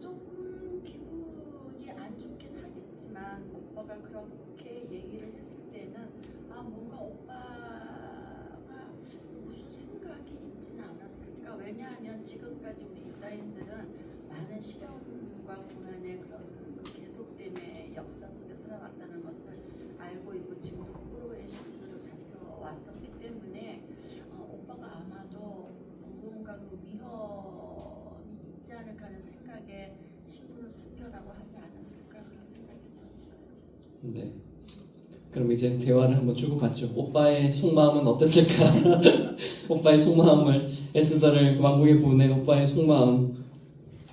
조금 기분이 안 좋긴 하겠지만 오빠가 그렇게 얘기를 했을 때는 뭔가 오빠가 무슨 생각이 있지는 않았을까? 왜냐하면 지금까지 우리 유다인들은 많은 시련과 고난의 그런 그 계속됨의 역사 속에 살아왔다는 것을 알고 있고 지금도 포로의 신분으로 잡혀왔었기 때문에 오빠가 아마도 뭔가 그 위험이 있지 않을까 하는 생각에 신분을 숨겨라고 하지 않았을까 그런 생각이 들었어요. 네. 그럼 이제 대화를 한번 주고받죠. 오빠의 속마음은 어땠을까? 오빠의 속마음을 에스더를 왕궁에 보낸 오빠의 속마음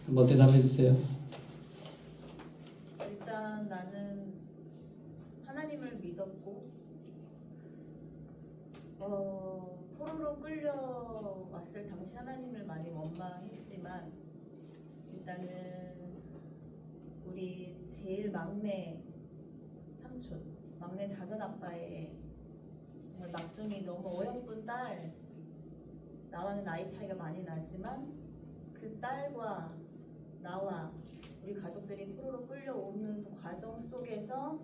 한번 대답해 주세요. 일단 나는 하나님을 믿었고 포로로 끌려왔을 당시 하나님을 많이 원망했지만 일단은 우리 제일 막내 삼촌, 막내 작은 아빠의 정말 막둥이 너무 어여쁜 딸, 나와는 나이 차이가 많이 나지만 그 딸과 나와 우리 가족들이 포로로 끌려오는 그 과정 속에서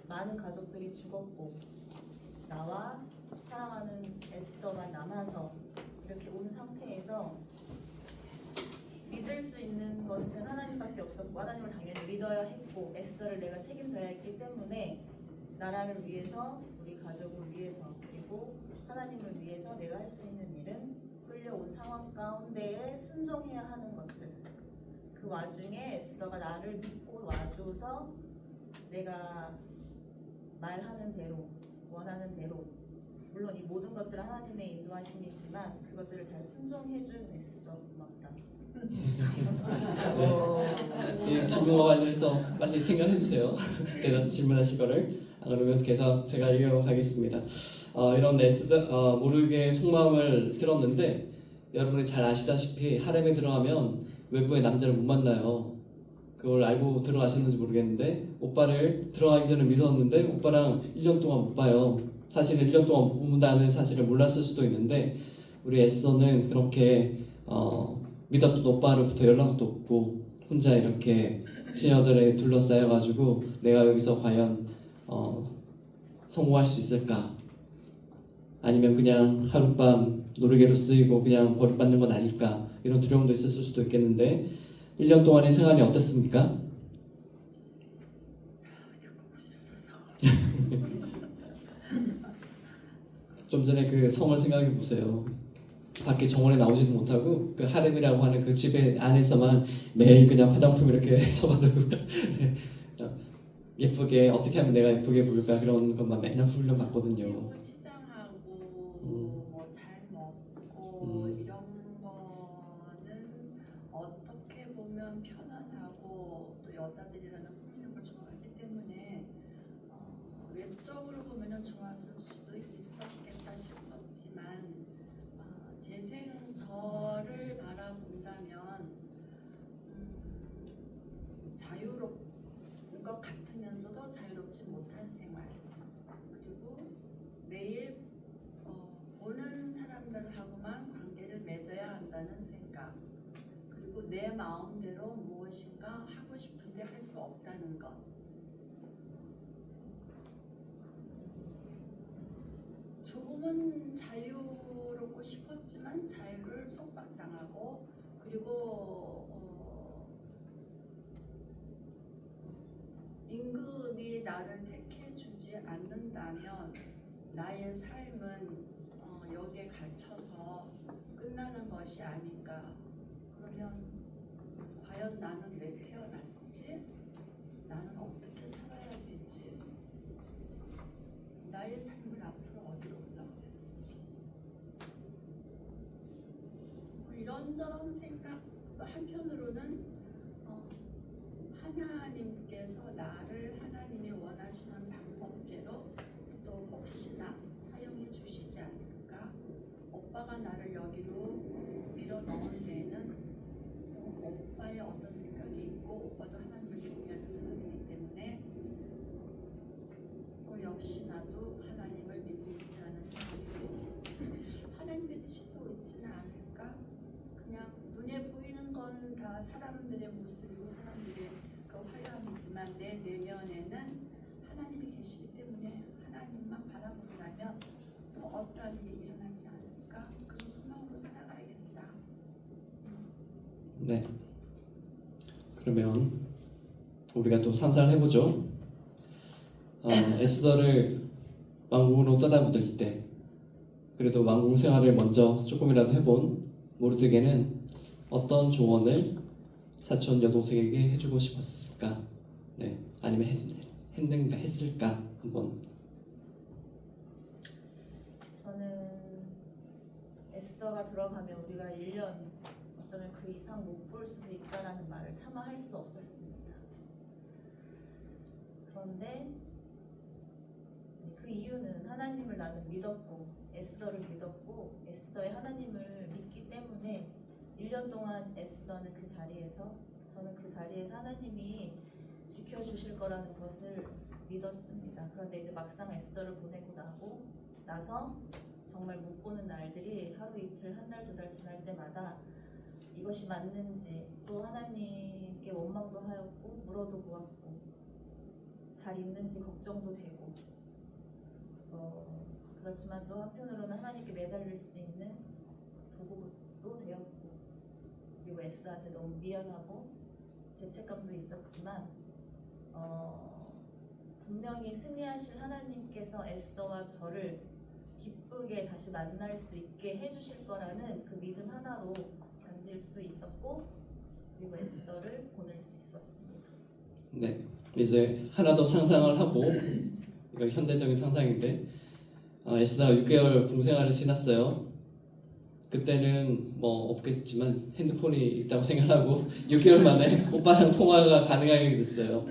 많은 가족들이 죽었고 나와 사랑하는 에스더만 남아서 이렇게 온 상태에서 믿을 수 있는 것은 하나님밖에 없었고 하나님을 당연히 믿어야 했고 에스더를 내가 책임져야 했기 때문에 나라를 위해서 우리 가족을 위해서 그리고 하나님을 위해서 내가 할 수 있는 일은 끌려온 상황 가운데에 순종해야 하는 것들 그 와중에 에스더가 나를 믿고 와줘서 내가 말하는 대로 원하는 대로 물론 이 모든 것들은 하나님의 인도하심이지만 그것들을 잘 순종해준 에스더 고맙다. 이 질문과 관련해서 빨리 생각해 주세요. 대답 질문하실 거를. 그러면 계속 제가 이어가겠습니다. 이런 에스더 모르게 속마음을 들었는데 여러분이 잘 아시다시피 하렘에 들어가면 외국의 남자를 못 만나요. 그걸 알고 들어가셨는지 모르겠는데 오빠를 들어가기 전에 믿었는데 오빠랑 1년 동안 못 봐요. 사실은 1년 동안 못 본다는 사실을 몰랐을 수도 있는데 우리 에스더는 그렇게 믿었던 오빠로부터 연락도 없고 혼자 이렇게 시녀들에 둘러싸여가지고 내가 여기서 과연 성공할 수 있을까? 아니면 그냥 하룻밤 노르개로 쓰이고 그냥 버림받는 건 아닐까? 이런 두려움도 있었을 수도 있겠는데 1년 동안의 생활이 어땠습니까? 좀 전에 그 성을 생각해 보세요. 밖에 정원에 나오지도 못하고 그 하렘이라고 하는 그 집에 안에서만 매일 그냥 화장품 이렇게 쳐바르고 예쁘게 어떻게 하면 내가 예쁘게 보일까 그런 것만 맨날 훈련 받거든요. 치장하고 뭐 잘 먹고 이런 거는 어떻게 보면 편안하고 또 여자들이라는 꾸미는 걸 좋아하기 때문에 외적으로 보면은 좋았을 수도 있었겠다 싶었지만 재생 저를 바라본다면 자유로운 것 같으면서도 자유롭지 못한 생활, 그리고 매일 보는 사람들하고만 관계를 맺어야 한다는 생각, 그리고 내 마음대로 무엇인가 하고 싶은데 할 수 없다는 것. 조금은 자유롭고 싶었지만 자유를 속박당하고, 그리고 임금이 나를 택해주지 않는다면 나의 삶은 여기에 갇혀서 끝나는 것이 아닌가. 그러면 과연 나는 왜 태어났지? 나는 어떻게 살아야 되지? 나의 삶을 앞으로 어디로 올라가야 되지? 이런저런 생각, 또 한편으로는 하나님께서 나를 하나님이 원하시는 방법대로 또 혹시나 사용해 주시지 않을까? 오빠가 나를 여기로 밀어넣은 데에는 오빠의 어떤 생각이 있고, 오빠도 하나님을 경외하는 사람이기 때문에 또 역시 나도 하나님을 믿고 있지 않은 사람이고, 하나님의 뜻이 또 있지는 않을까? 그냥 눈에 보이는 건 다 사람들의 모습이고 사람들의 그 화려함이지만 내 내면에는 하나님이 계시기 때문에 하나님만 바라본다면 또 어떠한 일이 일어나지 않을까? 그런 소망으로 살아가야겠다. 네. 그러면 우리가 또 상상을 해보죠. 에스더를 왕궁으로 떠나보낼 때, 그래도 왕궁 생활을 먼저 조금이라도 해본 모르드게는 어떤 조언을 사촌 여동생에게 해주고 싶었을까? 네, 아니면 했는가 했을까? 한번. 저는 에스더가 들어가면 우리가 1년 어쩌면 그 이상 못 볼 수도 있다라는 말을 차마 할 수 없었습니다. 그런데 그 이유는 하나님을 나는 믿었고 에스더를 믿었고 에스더의 하나님을 믿기 때문에 1년 동안 에스더는 그 자리에서, 저는 그 자리에서 하나님이 지켜주실 거라는 것을 믿었습니다. 그런데 이제 막상 에스더를 보내고 나서 정말 못 보는 날들이 하루 이틀, 한 달, 두 달 지날 때마다 이것이 맞는지, 또 하나님께 원망도 하였고 물어도 보았고 잘 있는지 걱정도 되고, 그렇지만 또 한편으로는 하나님께 매달릴 수 있는 도구도 되었고, 그리고 에스더한테 너무 미안하고 죄책감도 있었지만 분명히 승리하실 하나님께서 에스더와 저를 기쁘게 다시 만날 수 있게 해주실 거라는 그 믿음 하나로 견딜 수 있었고, 그리고 에스더를 보낼 수 있었습니다. 네, 이제 하나 더 상상을 하고, 이거 현대적인 상상인데, 에스더가 6개월 궁생활을 지났어요. 그때는 뭐 없겠지만 핸드폰이 있다고 생각하고 6개월 만에 오빠랑 통화가 가능하게 됐어요.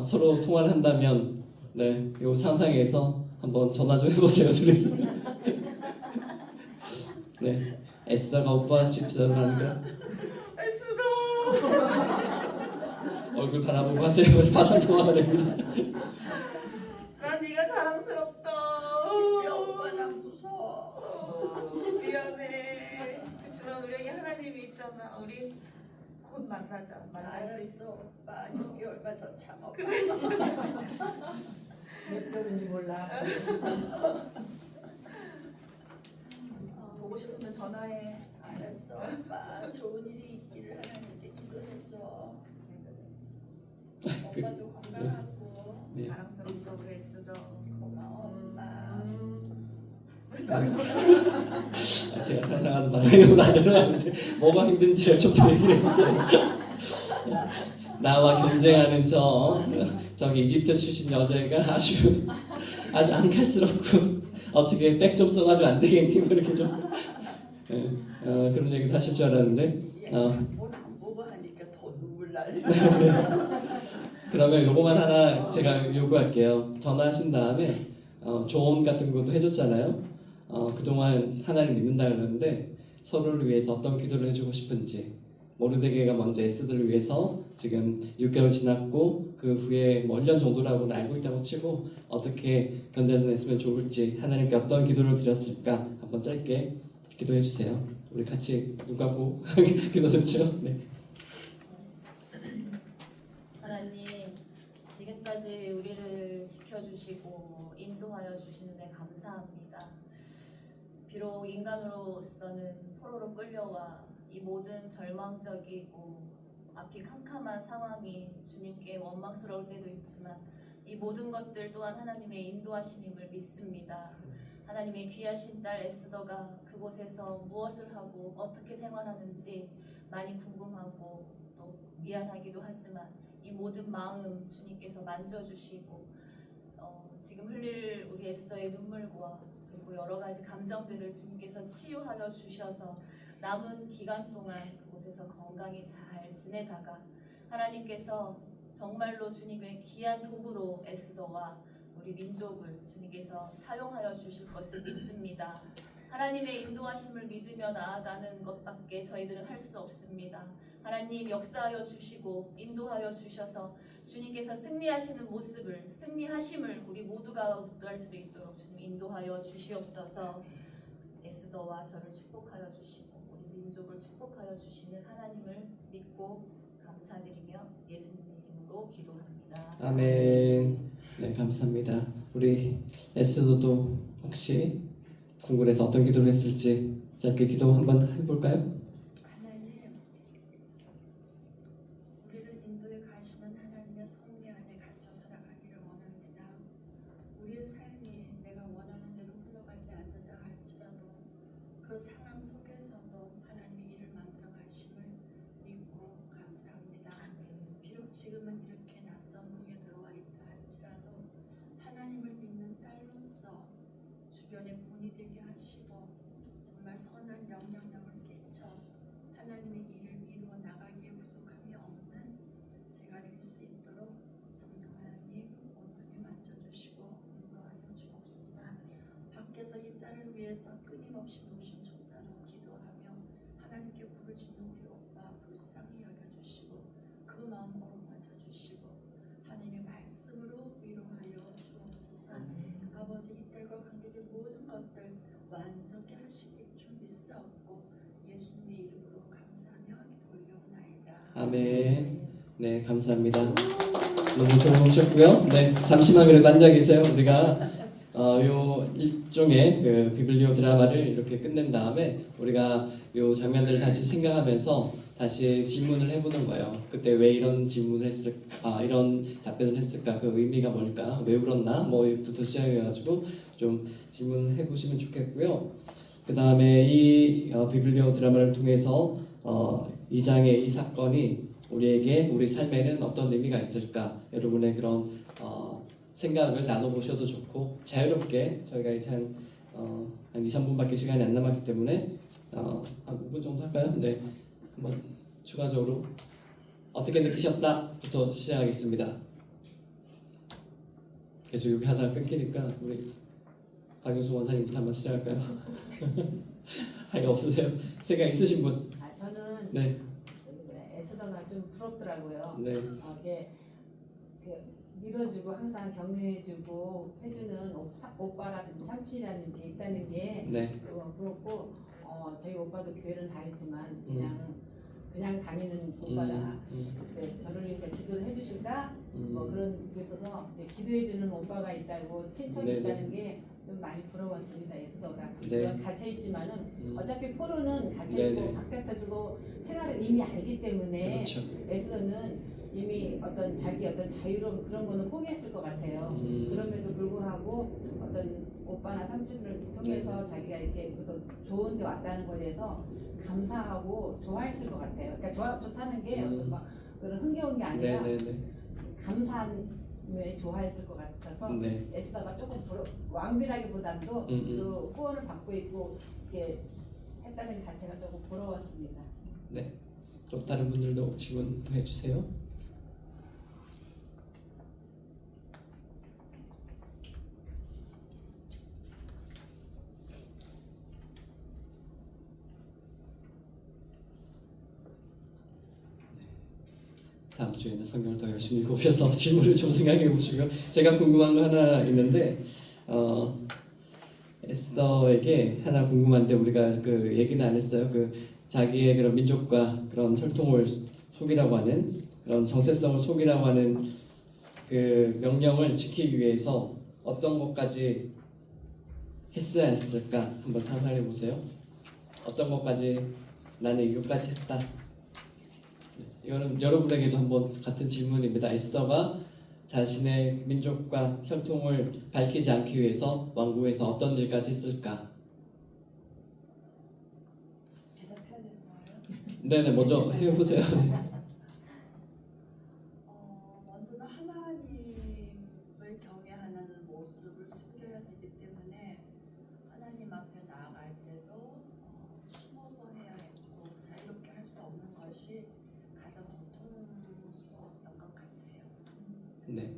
서로 통화를 한다면, 네, 이 상상에서 한번 전화 좀 해보세요, 둘이서. 네, 에스더가 오빠 집 전화하니까 에스더! 얼굴 바라보고 하세요. 화상 통화가 됩니다. 난 네가 자랑스럽다. 야, 오빠 나 무서워. 미안해. 그렇지만 우리에게 하나님이 있잖아. 우리 곧 만나자. 만날 수 있어. 알았어, 오빠. 6개월만 더 참아. 몇 개월인지 몰라. 보고 싶으면 전화해. 알았어, 오빠. 좋은 일이 있기를 하나님께 기도해줘. 오빠도 건강하고 네. 자랑스럽다 우리 에스더. 고마워, 엄마. 제가 상상하는 방향으로 안 들어가는데 뭐가 힘든지를 좀 더 얘기를 해주세요. 나와 경쟁하는 저기 이집트 출신 여자가 아주 안칼스럽고 어떻게 백 좀 써가지고 안 되겠니? 뭐 이렇게 좀 예, 그런 얘기도 하실 줄 알았는데 뭘안 보고 하니까 더 눈물 나요. 그러면 요거만 하나 제가 요구할게요. 전화하신 다음에 조언 같은 것도 해줬잖아요. 그동안 하나님 믿는다 그러는데 서로를 위해서 어떤 기도를 해주고 싶은지 모르드게가 먼저 에스더를 위해서 지금 6개월 지났고 그 후에 뭐 1년 정도라고는 알고 있다고 치고 어떻게 견뎌냈으면 좋을지 하나님께 어떤 기도를 드렸을까 한번 짧게 기도해 주세요. 우리 같이 눈 감고 기도 듣죠. 네. 하나님, 지금까지 우리를 지켜주시고 인도하여 주시는데 감사합니다. 비록 인간으로서는 포로로 끌려와 이 모든 절망적이고 앞이 캄캄한 상황이 주님께 원망스러울 때도 있지만 이 모든 것들 또한 하나님의 인도하심임을 믿습니다. 하나님의 귀하신 딸 에스더가 그곳에서 무엇을 하고 어떻게 생활하는지 많이 궁금하고 또 미안하기도 하지만 이 모든 마음 주님께서 만져주시고 지금 흘릴 우리 에스더의 눈물과 그리고 여러 가지 감정들을 주님께서 치유하여 주셔서 남은 기간 동안 그곳에서 건강히 잘 지내다가 하나님께서 정말로 주님의 귀한 도구로 에스더와 우리 민족을 주님께서 사용하여 주실 것을 믿습니다. 하나님의 인도하심을 믿으며 나아가는 것밖에 저희들은 할 수 없습니다. 하나님 역사하여 주시고 인도하여 주셔서 주님께서 승리하시는 모습을 승리하심을 우리 모두가 목도할 수 있도록 주님 인도하여 주시옵소서. 에스더와 저를 축복하여 주시고 우리 민족을 축복하여 주시는 하나님을 믿고 감사드리며 예수님의 이름으로 기도합니다. 아멘. 네, 감사합니다. 우리 에스더도 혹시 궁궐에서 어떤 기도를 했을지 짧게 기도 한번 해볼까요? 하나님, 우리를 인도에 가시는 하나님의 섭리 안에 갇혀 살아가기를 원합니다. 우리의 삶이 내가 원하는 대로 흘러가지 않는다 할지라도 그 상황 속에서도 하나님의 일을 만들어 가심을 믿고 감사합니다. 비록 지금은 이렇게 낯선 국에 들어와 있다 할지라도 하나님을 믿는 딸로서 주변에 본이 되게 하시고 정말 선한 영향력을 끼쳐 하나님의 일을 이루어 나가기에 부족함이 없는 제가 될 수 있도록 성령 하나님 온전히 만져주시고 인도하여 주옵소서. 밖에서 이 딸을 위해서 끊임없이 노심초사로 기도하며 하나님께 부르짖는 우리 오빠 불쌍히 여겨주시고 그 마음 어루만져주시고 하나님의 말씀으로 위로하여 주옵소서. 아버지 이 딸과 관계된 모든 것들 완전케 하시길 줄 믿사옵고 예수님의 이름으로 감사하며 기도 올려옵나이다. 아멘. 네, 감사합니다. 너무 좋으셨고요. 네, 잠시만 그래도 앉아 계세요. 우리가 요 일종의 그 비블리오 드라마를 이렇게 끝낸 다음에 우리가 요 장면들을 다시 생각하면서 다시 질문을 해보는 거예요. 그때 왜 이런 질문을 했을까, 이런 답변을 했을까, 그 의미가 뭘까, 왜 울었나, 뭐부터 시작해가지고 좀 질문을 해보시면 좋겠고요. 그 다음에 이 비블리오 드라마를 통해서 이 장의 이 사건이 우리에게 우리 삶에는 어떤 의미가 있을까, 여러분의 그런 생각을 나눠보셔도 좋고 자유롭게 저희가 이제 한 2, 3분밖에 시간이 안 남았기 때문에 한 5분 정도 할까요? 네, 한번 추가적으로 어떻게 느끼셨다부터 시작하겠습니다. 계속 여기 하다가 끊기니까 우리 박윤수 원사님부터 한번 시작할까요? 할 거 없으세요? 생각 있으신 분? 저는 네. 에스더가 좀 부럽더라고요. 네. 이게 밀어주고 항상 격려해주고 해주는 오빠라든지 삼촌이라는 게 있다는 게 네. 그렇고 저희 오빠도 교회는 다녔지만 그냥 다니는 오빠다. 글쎄 저를 위해서 기도를 해주실까? 뭐 그런 게 있어서 기도해주는 오빠가 있다고 친척이 네네. 있다는 게 좀 많이 부러웠습니다. 에스더가 네. 갇혀 있지만은 어차피 포로는 갇혀 네네. 있고 바깥에서도 생활을 이미 알기 때문에 그렇죠. 에스더는 이미 어떤 자기 어떤 자유로운 그런 거는 포기했을 것 같아요. 그럼에도 불구하고 어떤 오빠나 삼촌을 통해서 자기가 이렇게 좋은 데 왔다는 거에 대해서 감사하고 좋아했을 것 같아요. 그러니까 좋다는 게 어떤 막 그런 흥겨운 게 아니라 네네네. 감사한 좋아했을 것 같아서 네. 에스더가 조금 왕비라기보다도 음. 그 후원을 받고 있고 이렇게 했다는 자체가 조금 부러웠습니다. 네. 또 다른 분들도 질문 해주세요. 다음 주에는 성경을 더 열심히 읽어보셔서 질문을 좀 생각해 보시고요. 제가 궁금한 거 하나 있는데 에스더에게 하나 궁금한데 우리가 그 얘기는 안 했어요. 그 자기의 그런 민족과 그런 혈통을 속이라고 하는 그런 정체성을 속이라고 하는 그 명령을 지키기 위해서 어떤 것까지 했어야 했을까 한번 상상해 보세요. 어떤 것까지 나는 이것까지 했다. 이거는 여러분에게도 한번 같은 질문입니다. 에스더가 자신의 민족과 혈통을 밝히지 않기 위해서 왕궁에서 어떤 일까지 했을까? 대답해야 되는 거예요? 네네, 먼저 해보세요. 먼저는 하나님을 경외하는 모습을 숨겨야 되기 때문에 하나님 앞에 나아갈 때도 숨어서 해야 했고 자유롭게 할 수 없는 것이 가장 고통스러웠던 것 같아요. 네.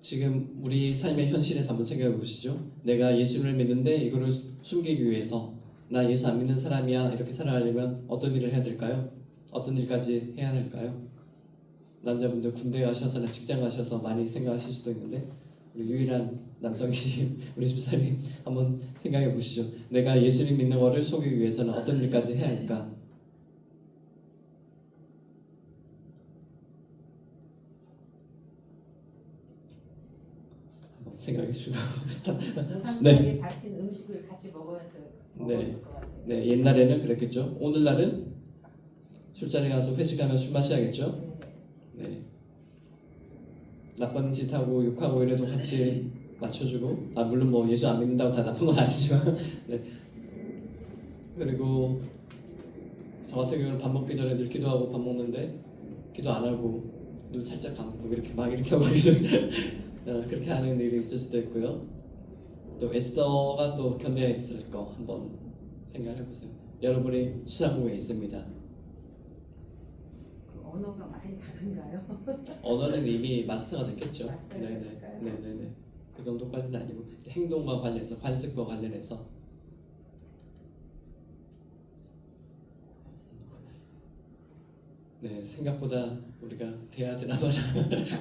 지금 우리 삶의 현실에서 한번 생각해 보시죠. 내가 예수를 믿는데 이거를 숨기기 위해서 나 예수 안 믿는 사람이야 이렇게 살아가려면 어떤 일을 해야 될까요? 어떤 일까지 해야 될까요? 남자분들 군대 가셔서나 직장 가셔서 많이 생각하실 수도 있는데 우리 유일한 남성이신 우리 집사님 한번 생각해 보시죠. 내가 예수를 믿는 거를 속이기 위해서는 어떤 일까지 해야 할까? 한번 생각해 주시고 우상에게 바친 음식을 같이 먹었을 것 같아요. 네, 옛날에는 그랬겠죠. 오늘날은 술자리 가서 회식하면 술 마셔야겠죠. 네. 나쁜 짓 하고 욕하고 이래도 같이 맞춰주고, 물론 뭐 예수 안 믿는다고 다 나쁜 건 아니지만, 네. 그리고 저 같은 경우는 밥 먹기 전에 늘 기도하고 밥 먹는데 기도 안 하고 눈 살짝 감고 이렇게 막 이렇게 하고 그렇게 하는 일이 있을 수도 있고요. 또 에스더가 또 견뎌야 했을 거 한번 생각해 보세요. 여러분이 수상국에 있습니다. 그 언어가 많이 다른가요? 언어는 이미 마스터가 됐겠죠. 마스터가 됐을까요? 네네네. 그 정도까지는 아니고 행동과 관련해서 관습과 관련해서 네 생각보다 우리가 대하 드라마나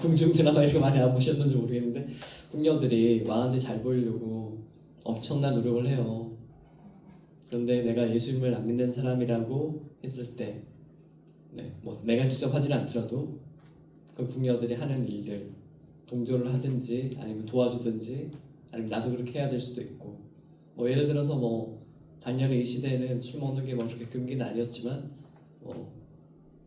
궁중 드라마 이런 거 많이 안 보셨는지 모르겠는데 궁녀들이 왕한테 잘 보이려고 엄청난 노력을 해요. 그런데 내가 예수님을 안 믿는 사람이라고 했을 때, 네, 뭐 내가 직접 하지는 않더라도 그 궁녀들이 하는 일들 동조를 하든지 아니면 도와주든지 아니면 나도 그렇게 해야 될 수도 있고 뭐 예를 들어서 뭐 당연히 이 시대에는 술 먹는 게 뭐 그렇게 금기는 아니었지만 뭐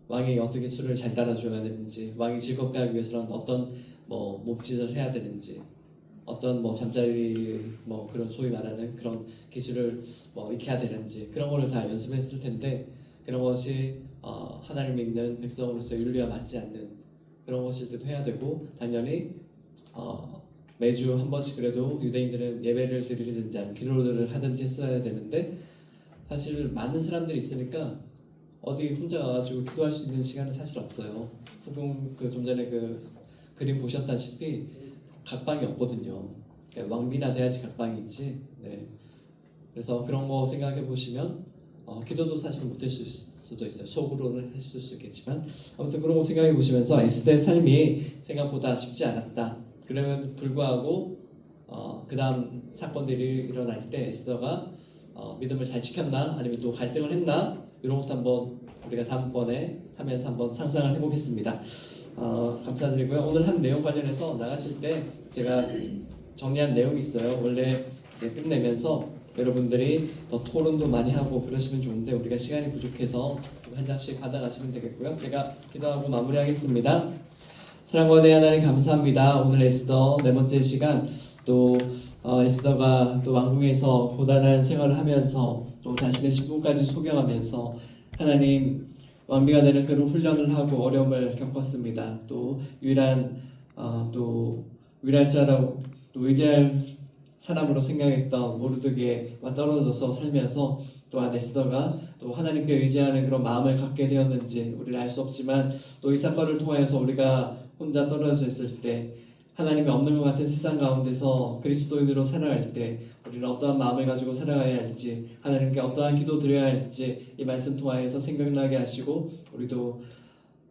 왕이 어떻게 술을 잘 따라줘야 되는지 왕이 즐겁게 하기 위해서는 어떤 뭐 몸짓을 해야 되는지 어떤 뭐 잠자리 뭐 그런 소위 말하는 그런 기술을 뭐 익혀야 되는지 그런 거를 다 연습했을 텐데 그런 것이 하나님 믿는 백성으로서 윤리와 맞지 않는 그런 것일 때도 해야 되고 당연히 매주 한 번씩 그래도 유대인들은 예배를 드리든지 아니면 기도를 하든지 했어야 되는데 사실 많은 사람들이 있으니까 어디 혼자 가가지고 기도할 수 있는 시간은 사실 없어요. 후궁 그 좀 전에 그 그림 보셨다시피 각방이 없거든요. 그러니까 왕비나 돼야지 각방이 있지. 네. 그래서 그런 거 생각해 보시면 기도도 사실 못했을 수도 있어요. 속으로는 했을 수 있겠지만 아무튼 그런 거 생각해 보시면서 에스더의 삶이 생각보다 쉽지 않았다. 그럼에도 불구하고 그 다음 사건들이 일어날 때 에스더가 믿음을 잘 지켰나 아니면 또 갈등을 했나 이런 것도 한번 우리가 다음번에 하면서 한번 상상을 해보겠습니다. 감사드리고요. 오늘 한 내용 관련해서 나가실 때 제가 정리한 내용이 있어요. 원래 이제 끝내면서 여러분들이 더 토론도 많이 하고 그러시면 좋은데 우리가 시간이 부족해서 한 장씩 받아가시면 되겠고요. 제가 기도하고 마무리하겠습니다. 사랑하는 하나님 감사합니다. 오늘 에스더 네 번째 시간 또 에스더가 또 왕궁에서 고단한 생활을 하면서 또 자신의 신분까지 소경하면서 하나님 왕비가 되는 그런 훈련을 하고 어려움을 겪었습니다. 또 유일한 또 위랄자라고 또 의지할 사람으로 생각했던 모르드게와 떨어져서 살면서 또한 에스더가 또 하나님께 의지하는 그런 마음을 갖게 되었는지 우리는 알 수 없지만 또 이 사건을 통하여서 우리가 혼자 떨어져 있을 때 하나님이 없는 것 같은 세상 가운데서 그리스도인으로 살아갈 때 우리는 어떠한 마음을 가지고 살아가야 할지 하나님께 어떠한 기도 드려야 할지 이 말씀 통하여서 생각나게 하시고 우리도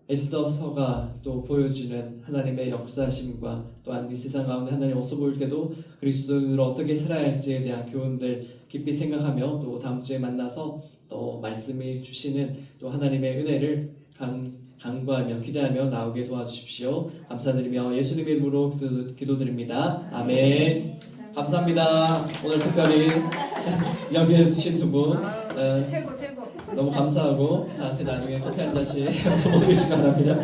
에스더서가 또 보여주는 하나님의 역사심과 또한 이 세상 가운데 하나님 어서 보일 때도 그리스도인으로 어떻게 살아야 할지에 대한 교훈들 깊이 생각하며 또 다음 주에 만나서 또 말씀이 주시는 또 하나님의 은혜를 간구하며 기대하며 나오게 도와주십시오. 감사드리며 예수님의 이름으로 기도드립니다. 아멘. 감사합니다. 오늘 특별히 여기에 주신 두 분 최고. 너무 감사하고 저한테 나중에 커피 한 잔씩 먹으시기 바랍니다.